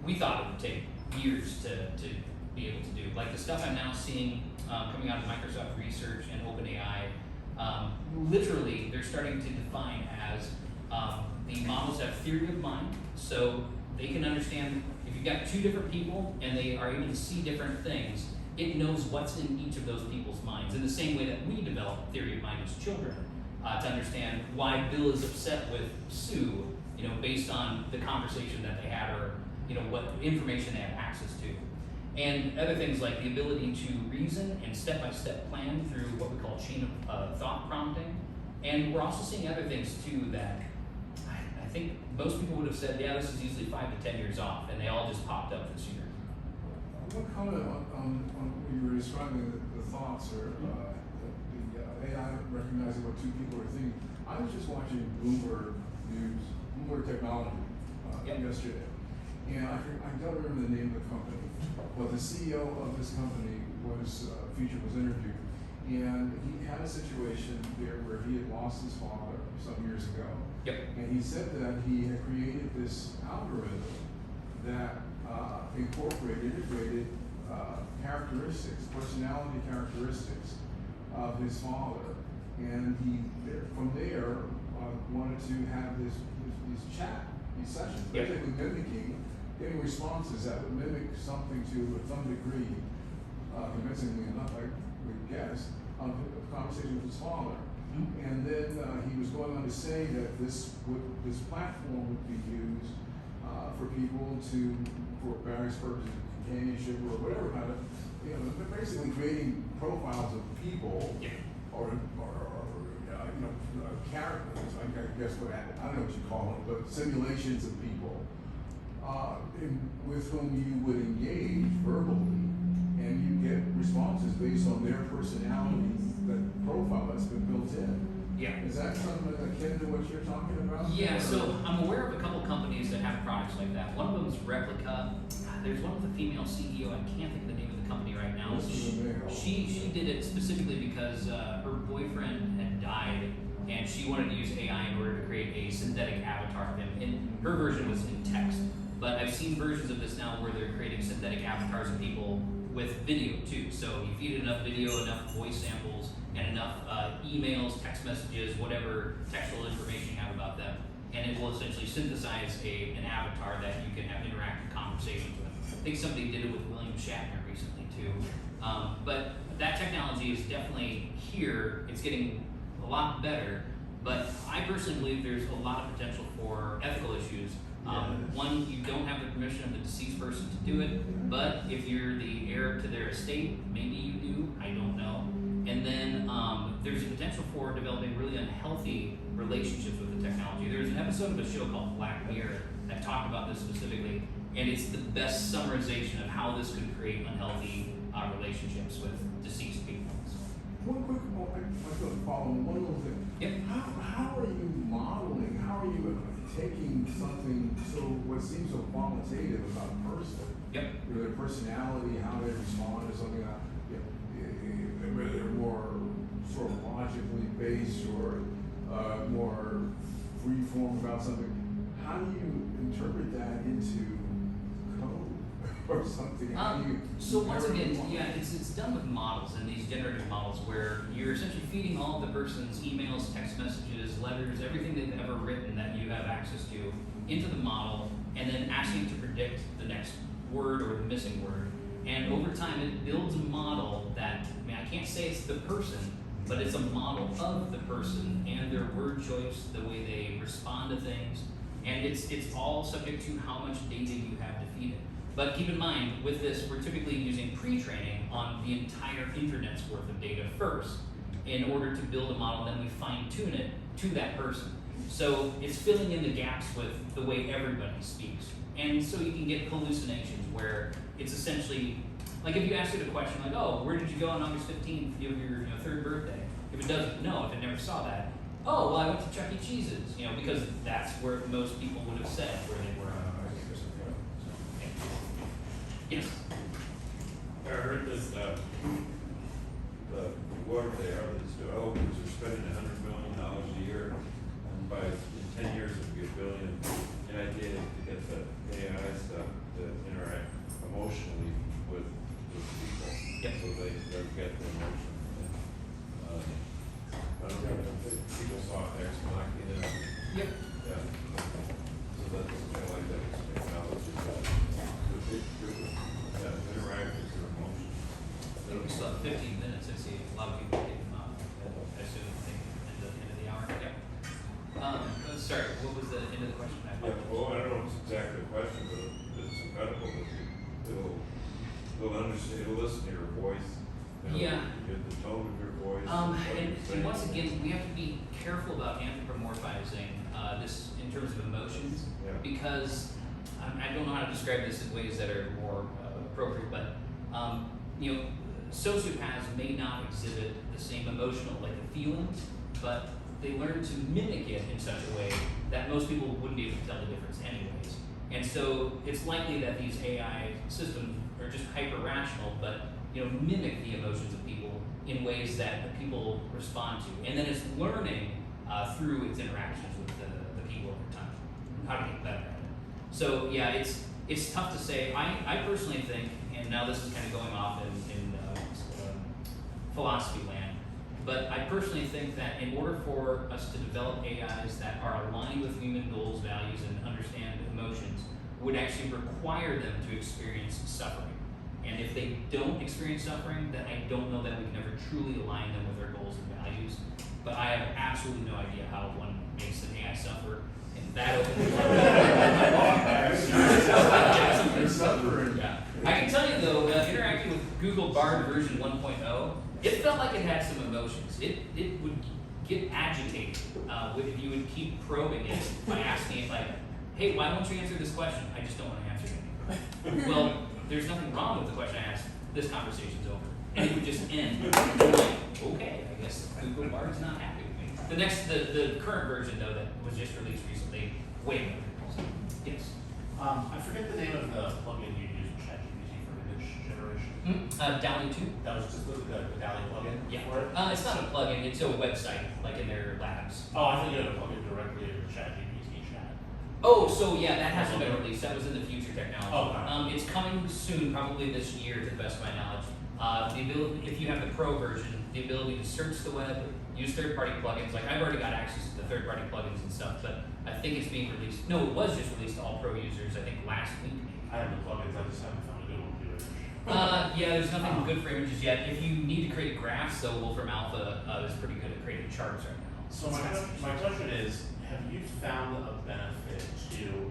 we thought it would take years to be able to do. Like the stuff I'm now seeing coming out of Microsoft Research and OpenAI, literally they're starting to define as the models have theory of mind, so they can understand if you've got 2 different people and they are able to see different things, it knows what's in each of those people's minds in the same way that we develop theory of mind as children to understand why Bill is upset with Sue, based on the conversation that they had or, what information they have access to. And other things like the ability to reason and step-by-step plan through what we call chain of thought prompting. And we're also seeing other things too that I think most people would have said, yeah, this is usually 5 to 10 years off, and they all just popped up this year. What comment on when you were describing the thoughts or the AI recognizing what two people are thinking? I was just watching Bloomberg News, Bloomberg Technology yesterday, and I don't remember the name of the company, but the CEO of this company was interviewed, and he had a situation there where he had lost his father some years ago. Yep. And he said that he had created this algorithm that integrated characteristics, personality characteristics of his father, and he from there wanted to have these sessions, Yep. basically getting responses that would mimic something to some degree, convincingly enough, I would guess, of a conversation with his father. And then he was going on to say that this platform would be used for people for various purposes, companionship or whatever kind of, basically creating profiles of people or characters. I guess I don't know what you call them, but simulations of people with whom you would engage verbally, and you get responses based on their personalities. That profile that's been built in. Yeah. Is that something akin to what you're talking about? Yeah, so I'm aware of a couple companies that have products like that. One of them is Replica. There's one with a female CEO. I can't think of the name of the company right now. She did it specifically because her boyfriend had died, and she wanted to use AI in order to create a synthetic avatar of him. And her version was in text, but I've seen versions of this now where they're creating synthetic avatars of people with video too. So you feed it enough video, enough voice samples, and enough emails, text messages, whatever textual information you have about them, and it will essentially synthesize an avatar that you can have interactive conversations with. I think somebody did it with William Shatner recently too. But that technology is definitely here. It's getting a lot better, but I personally believe there's a lot of potential for ethical issues. One, you don't have the permission of the deceased person to do it, but if you're the heir to their estate, maybe you do, I don't know. And then there's a potential for developing really unhealthy relationships with the technology. There's an episode of a show called Black Mirror that talked about this specifically, and it's the best summarization of how this could create unhealthy relationships with deceased people. One quick follow on one little thing. Yep. How are you modeling? How are you taking something what seems so qualitative about a person? Yep. Their personality, how they respond to something, whether they're more sort of logically based or more free form about something. How do you interpret that into code or something? So once again, it's done with models and these generative models where you're essentially feeding all of the person's emails, text messages, letters, everything they've ever written that you have access to into the model, and then asking to predict the next word or the missing word. And over time, it builds a model that, I can't say it's the person, but it's a model of the person and their word choice, the way they respond to things, and it's all subject to how much data you have to feed it. But keep in mind, with this, we're typically using pre-training on the entire internet's worth of data first in order to build a model, then we fine-tune it to that person. So it's filling in the gaps with the way everybody speaks. And so you can get hallucinations where it's essentially, like if you ask it a question like, oh, where did you go on August 15th of your third birthday? If it doesn't know, if it never saw that, oh, well, I went to Chuck E. Cheese's, because that's where most people would have said where they were. Yes. I heard that whoever they are, these developers are spending $100 million a year, and in 10 years it'll be $1 billion. The idea is to get the AI stuff to interact emotionally with people, so they get the emotion. I don't know if people saw Ex Machina. Yep. Yeah. So that's I like that technology. Interact with your emotions. think we still have 15 minutes. I see a lot of people taking them up. I assume they end at the end of the hour. Yep. Sorry, what was the end of the question? Yeah, well, I don't know if it's exactly a question, but it's incredible that it'll understand, it'll listen to your voice. Yeah. Get the tone of your voice. And once again, we have to be careful about anthropomorphizing this in terms of emotions, Yeah. because I don't know how to describe this in ways that are more appropriate, but sociopaths may not exhibit the same emotional, like the feelings, but they learn to mimic it in such a way that most people wouldn't be able to tell the difference anyways. And so it's likely that these AI systems are just hyper-rational, but mimic the emotions of people in ways that the people respond to. And then it's learning through its interactions with the people over time, how to get better at it. So yeah, it's tough to say. I personally think, and now this is kind of going off in philosophy land, but I personally think that in order for us to develop AIs that are aligned with human goals, values, and understand emotions, would actually require them to experience suffering. And if they don't experience suffering, then I don't know that we can ever truly align them with our goals and values. But I have absolutely no idea how one makes an AI suffer. And that opens Yeah. I can tell you though, interacting with Google Bard version 1.0, it felt like it had some emotions. It would get agitated if you would keep probing it by asking it like, hey, why don't you answer this question? I just don't want to answer it anymore. Well, there's nothing wrong with the question I asked. This conversation's over. And it would just end. And you're like, okay, I guess Google Bard's not happy with me. The current version though that was just released recently, way better. Yes. I forget the name of the plugin you use with ChatGPT for image generation. DALL-E 2. That was just the DALL-E plugin Yeah. for it? It's not a plugin, it's a website, like in their labs. Oh, I think you had a plugin directly into ChatGPT chat. Oh, so yeah, that hasn't been released. That was in the future technology. Oh, okay. It's coming soon, probably this year, to the best of my knowledge. The ability, if you have the pro version, the ability to search the web, use third-party plugins. Like I've already got access to the third-party plugins and stuff, but I think it's being released. No, it was just released to all pro users. I think last week. I have the plugins, I just haven't found a good one to do it. Yeah, there's nothing good for images yet. If you need to create graphs, though, Wolfram Alpha is pretty good at creating charts right now. So my question is, have you found a benefit to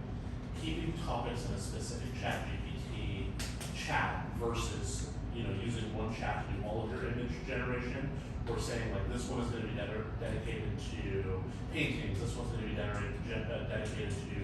keeping topics in a specific ChatGPT chat versus using one chat to do all of your image generation? Or saying like this one is going to be dedicated to paintings, this one's going to be dedicated to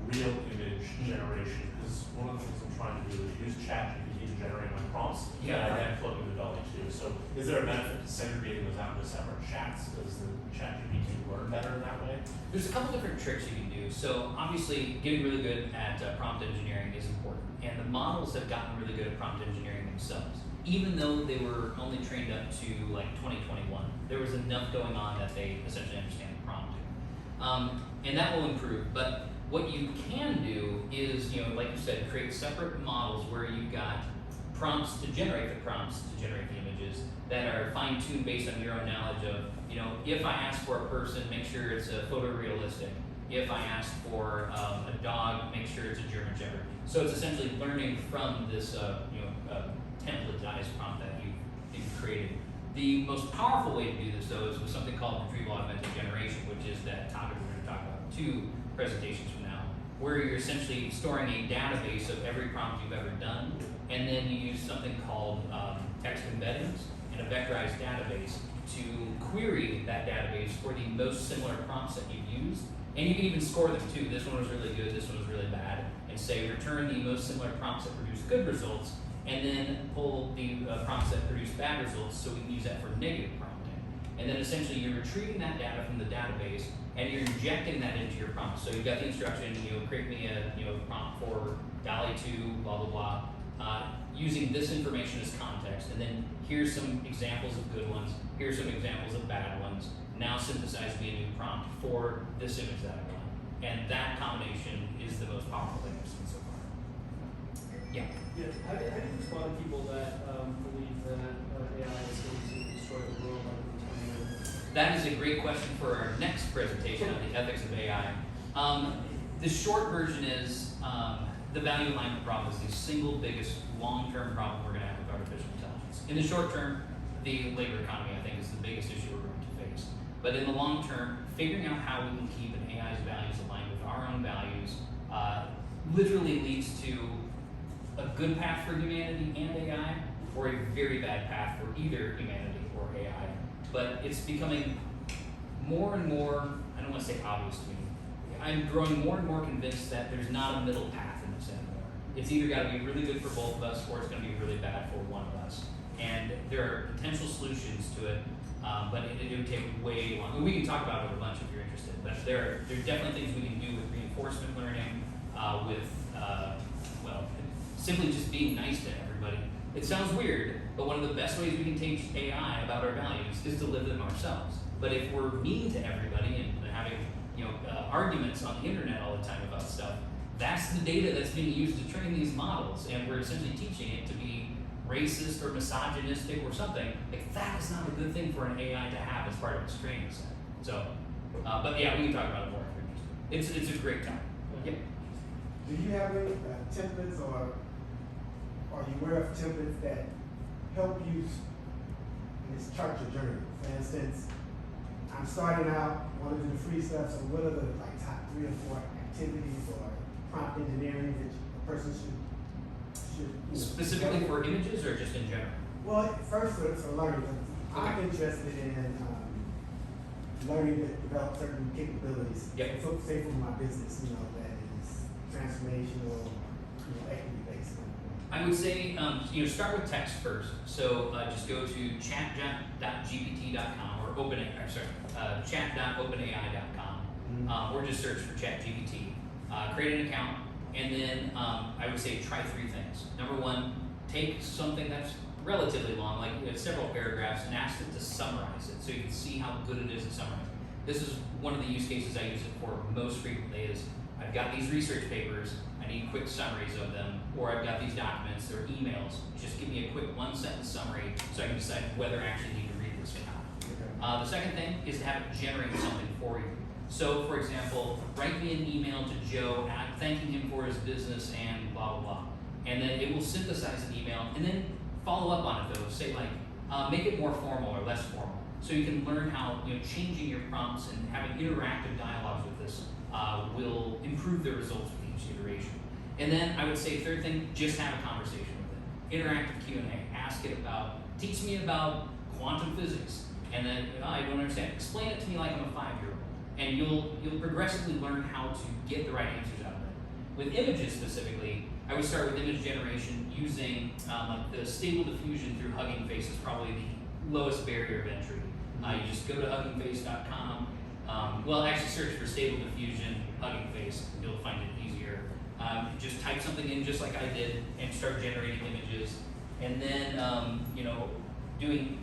real image generation. Because one of the things I'm trying to do is use ChatGPT to generate my prompts, and I then plug in the DALL-E too. So is there a benefit to segregating those out into separate chats? Does the ChatGPT learn better in that way? There's a couple different tricks you can do. So obviously, getting really good at prompt engineering is important, and the models have gotten really good at prompt engineering themselves. Even though they were only trained up to like 2021, there was enough going on that they essentially understand the prompt. And that will improve. But what you can do is, like you said, create separate models where you've got prompts to generate the images that are fine-tuned based on your own knowledge of, if I ask for a person, make sure it's a photorealistic. If I ask for a dog, make sure it's a German Shepherd. So it's essentially learning from this, templatized prompt that you've created. The most powerful way to do this, though, is with something called retrieval augmented generation, which is that topic we're going to talk about 2 presentations from now, where you're essentially storing a database of every prompt you've ever done, and then you use something called text embeddings and a vectorized database to query that database for the most similar prompts that you've used. And you can even score them too. This one was really good, this one was really bad, and say return the most similar prompts that produce good results, and then pull the prompts that produce bad results so we can use that for negative prompting. And then essentially you're retrieving that data from the database and you're injecting that into your prompt. So you've got the instruction, create me a prompt for DALL-E 2, blah, blah, blah, using this information as context. And then here's some examples of good ones, here's some examples of bad ones. Now synthesize me a new prompt for this image that I want. And that combination is the most powerful thing I've seen so far. Yeah. Yeah, how do you respond to people that believe that AI is going to destroy the world by 2020? That is a great question for our next presentation on the ethics of AI. The short version is the value alignment problem is the single biggest long-term problem we're going to have with artificial intelligence. In the short term, the labor economy, I think, is the biggest issue we're going to face. But in the long term, figuring out how we can keep an AI's values aligned with our own values literally leads to a good path for humanity and AI, or a very bad path for either humanity or AI. But it's becoming more and more, I don't want to say obvious to me, I'm growing more and more convinced that there's not a middle path in this anymore. It's either got to be really good for both of us, or it's going to be really bad for one of us. And there are potential solutions to it, but it would take way long. We can talk about it a bunch if you're interested, but there are definitely things we can do with reinforcement learning, well, simply just being nice to everybody. It sounds weird, but one of the best ways we can teach AI about our values is to live them ourselves. But if we're mean to everybody and having arguments on the internet all the time about stuff, that's the data that's being used to train these models, and we're essentially teaching it to be racist or misogynistic or something. Like, that is not a good thing for an AI to have as part of its training set. So, but yeah, we can talk about it more if you're interested. It's a great time. Yep. Do you have any templates, or are you aware of templates that help you in this chart your journey? For instance, I'm starting out, want to do the free stuff, so what are the top 3 or 4 activities or prompt engineering that a person should Specifically for images or just in general? Well, first for learning. I'm interested in learning to develop certain capabilities. Yep. So say for my business, that is transformational, equity based. I would say, start with text first. So just go to chat.gpt.com or chat.openai.com, or just search for ChatGPT. Create an account, and then I would say try 3 things. Number 1, take something that's relatively long, like several paragraphs, and ask it to summarize it so you can see how good it is at summarizing. This is one of the use cases I use it for most frequently. Is I've got these research papers, I need quick summaries of them, or I've got these documents or emails. Just give me a quick 1-sentence summary so I can decide whether I actually need to read this or not. The second thing is to have it generate something for you. So, for example, write me an email to Joe thanking him for his business and blah, blah, blah. And then it will synthesize an email and then follow up on it though. Say make it more formal or less formal. So you can learn how changing your prompts and having interactive dialogues with this will improve the results with each iteration. And then I would say third thing, just have a conversation with it. Interactive Q&A. Ask it teach me about quantum physics. And then, I don't understand. Explain it to me like I'm a 5-year-old. And you'll progressively learn how to get the right answers out of it. With images specifically, I would start with image generation using the Stable Diffusion through Hugging Face is probably the lowest barrier of entry. You just go to huggingface.com. Actually search for Stable Diffusion, Hugging Face. You'll find it easier. Just type something in just like I did and start generating images. And then, doing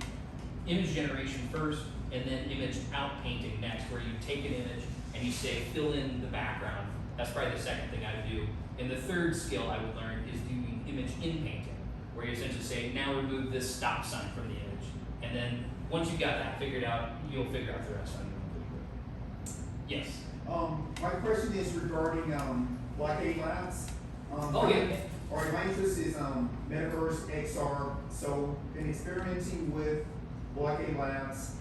image generation first, and then image out painting next, where you take an image and you say, fill in the background. That's probably the second thing I would do. And the third skill I would learn is doing image in painting, where you essentially say, now remove this stop sign from the image. And then once you've got that figured out, you'll figure out the rest on your own. Yes? My question is regarding Blockade Labs. Yeah. Or my interest is Metaverse, XR. So been experimenting with Blockade Labs,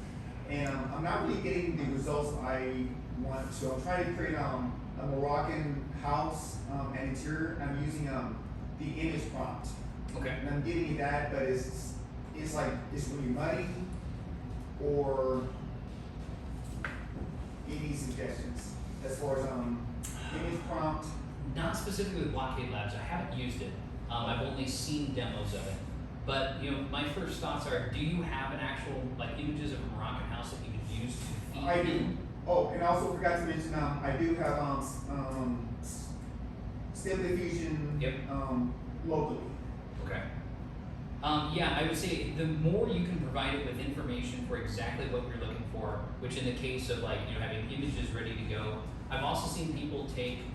and I'm not really getting the results I want to. I'm trying to create a Moroccan house and interior. And I'm using the image prompt. Okay. And I'm getting that, but it's really muddy. Or any suggestions as far as image prompt? Not specifically with Blockade Labs. I haven't used it. I've only seen demos of it. But my first thoughts are: do you have an actual images of a Moroccan house that you could use to feed? I do. Oh, and I also forgot to mention I do have Stable Diffusion. Yep. Locally. Okay. I would say the more you can provide it with information for exactly what you're looking for, which in the case of having images ready to go. I've also seen people take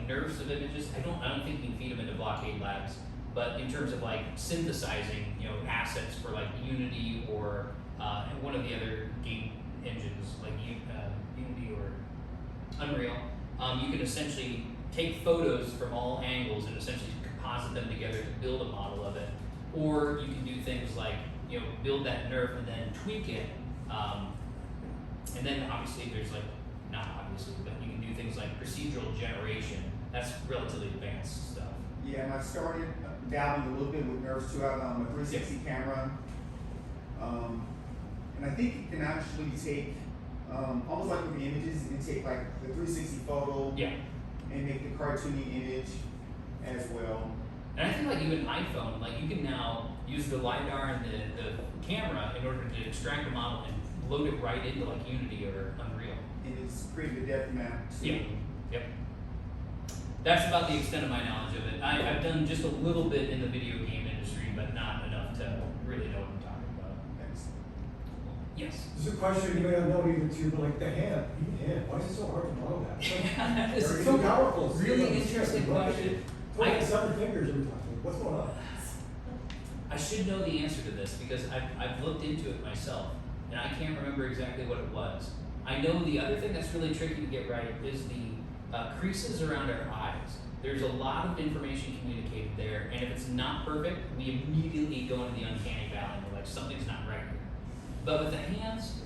nerves of images. I don't think you can feed them into Blockade Labs, but in terms of synthesizing assets for Unity or one of the other game engines like Unity or Unreal, you can essentially take photos from all angles and essentially composite them together to build a model of it. Or you can do things like, build that nerf and then tweak it. And then obviously there's like, not obviously, but you can do things like procedural generation. That's relatively advanced stuff. Yeah, and I've started dabbling a little bit with nerfs too. I have a 360 camera. And I think it can actually take, almost like with the images, it can take like the 360 photo Yeah. and make the cartoony image as well. And I think like even iPhone, like you can now use the LiDAR and the camera in order to extract a model and load it right into like Unity or Unreal. And it's created a depth map too. Yeah. Yep. That's about the extent of my knowledge of it. I've done just a little bit in the video game industry, but not enough to really know what I'm talking about. Thanks. Yes. There's a question you may have known even too, but like the hand, why is it so hard to model that? That is It's so powerful. It's really so interesting look at question. it. It's like 7 fingers every time. What's going on? I should know the answer to this because I've looked into it myself and I can't remember exactly what it was. I know the other thing that's really tricky to get right is the creases around our eyes. There's a lot of information communicated there, and if it's not perfect, we immediately go into the uncanny valley and we're like, something's not right here. But with the hands,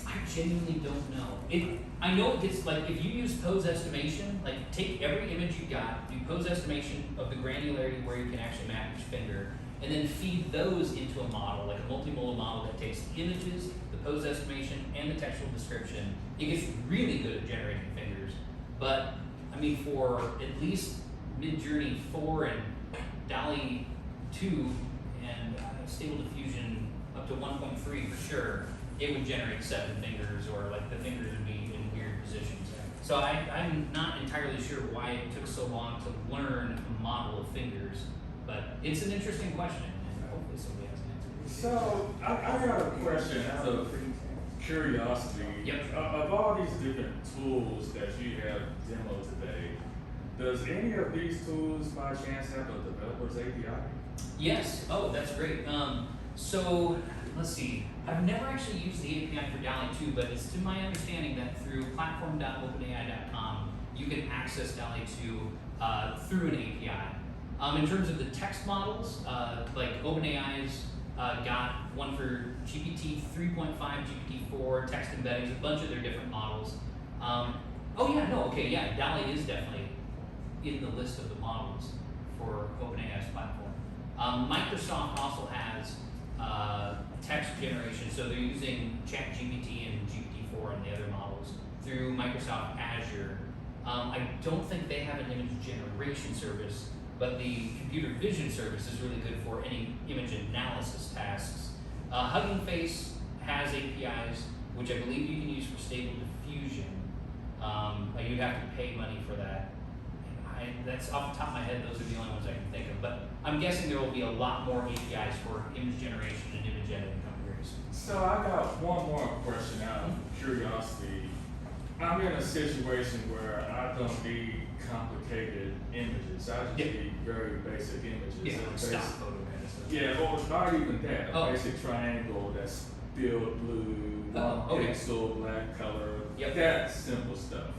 I genuinely don't know. I know it gets, like, if you use pose estimation, like, take every image you got, do pose estimation of the granularity where you can actually map each finger, and then feed those into a model, like a multimodal model that takes the images, the pose estimation, and the textual description. It gets really good at generating fingers. But, I mean, for at least Midjourney 4 and DALL-E 2 and Stable Diffusion up to 1.3 for sure, it would generate 7 fingers, or like the fingers would be in weird positions. So I'm not entirely sure why it took so long to learn a model of fingers, but it's an interesting question, and hopefully somebody has an answer. So, I got a question out of curiosity. Yep. Of all these different tools that you have demoed today, does any of these tools by chance have a developer's API? Yes. Oh, that's great. So let's see. I've never actually used the API for DALL-E 2, but it's to my understanding that through platform.openai.com, you can access DALL-E 2 through an API. In terms of the text models, like OpenAI's got one for GPT 3.5, GPT 4, text embeddings, a bunch of their different models. DALL-E is definitely in the list of the models for OpenAI's platform. Microsoft also has text generation, so they're using ChatGPT and GPT-4 and the other models through Microsoft Azure. I don't think they have an image generation service, but the computer vision service is really good for any image analysis tasks. Hugging Face has APIs, which I believe you can use for Stable Diffusion. You'd have to pay money for that. That's off the top of my head, those are the only ones I can think of. But I'm guessing there will be a lot more APIs for image generation and image editing coming very soon. So I got one more question out of curiosity. I'm in a situation where I don't need complicated images. I just need very basic images. Yeah, And stock basic- photo kind of stuff. Yeah, or not even that. A Oh. basic triangle that's filled blue, Oh, one okay. pixel, black color. Yep. That simple stuff.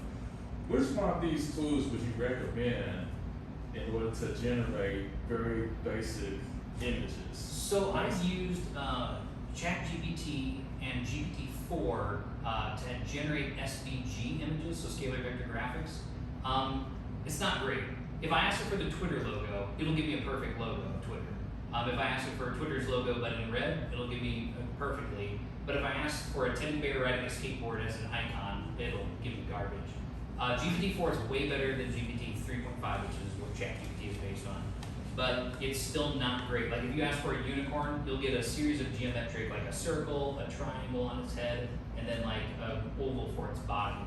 Which one of these tools would you recommend in order to generate very basic images? So I've used ChatGPT and GPT-4 to generate SVG images, so scalar vector graphics. It's not great. If I ask it for the Twitter logo, it'll give me a perfect logo of Twitter. If I ask it for Twitter's logo but in red, it'll give me perfectly. But if I ask for a teddy bear riding a skateboard as an icon, it'll give me garbage. GPT-4 is way better than GPT 3.5, which is what ChatGPT is based on. But it's still not great. Like if you ask for a unicorn, you'll get a series of geometric, like a circle, a triangle on its head, and then like an oval for its body.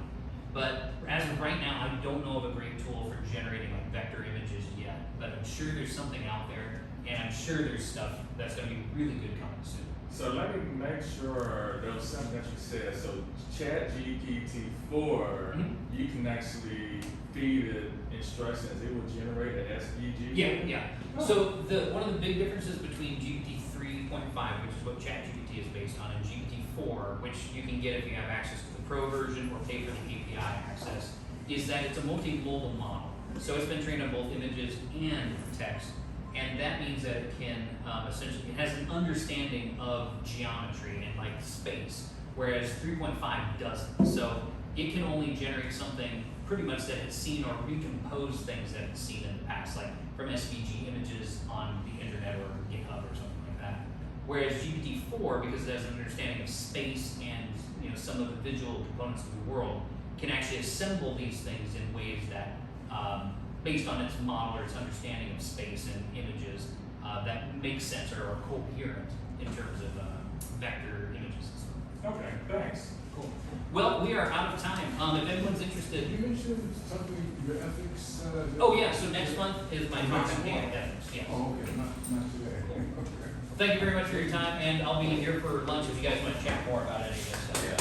But as of right now, I don't know of a great tool for generating like vector images yet. But I'm sure there's something out there, and I'm sure there's stuff that's going to be really good coming soon. So let me make sure there was something that you said. So ChatGPT-4, you can actually feed it instructions. It will generate an SVG. Yeah. So one of the big differences between GPT 3.5, which is what ChatGPT is based on, and GPT-4, which you can get if you have access to the Pro version or pay for the API access, is that it's a multimodal model. So it's been trained on both images and text. and that means that it can essentially, it has an understanding of geometry and like space, whereas 3.5 doesn't. So it can only generate something pretty much that it's seen or recompose things that it's seen in the past, like from SVG images on the internet or GitHub or something like that. Whereas GPT-4, because it has an understanding of space and some of the visual components of the world, can actually assemble these things in ways that, based on its model or its understanding of space and images, that make sense or are coherent in terms of vector images and stuff. Okay, thanks. Cool. Well, we are out of time. If anyone's interested. You mentioned something, your ethics. Oh yeah, so next month is my Next talk on month. data ethics. Yeah. Oh, okay, not today. Okay. Thank you very much for your time, and I'll be here for lunch if you guys want to chat more about any of this stuff.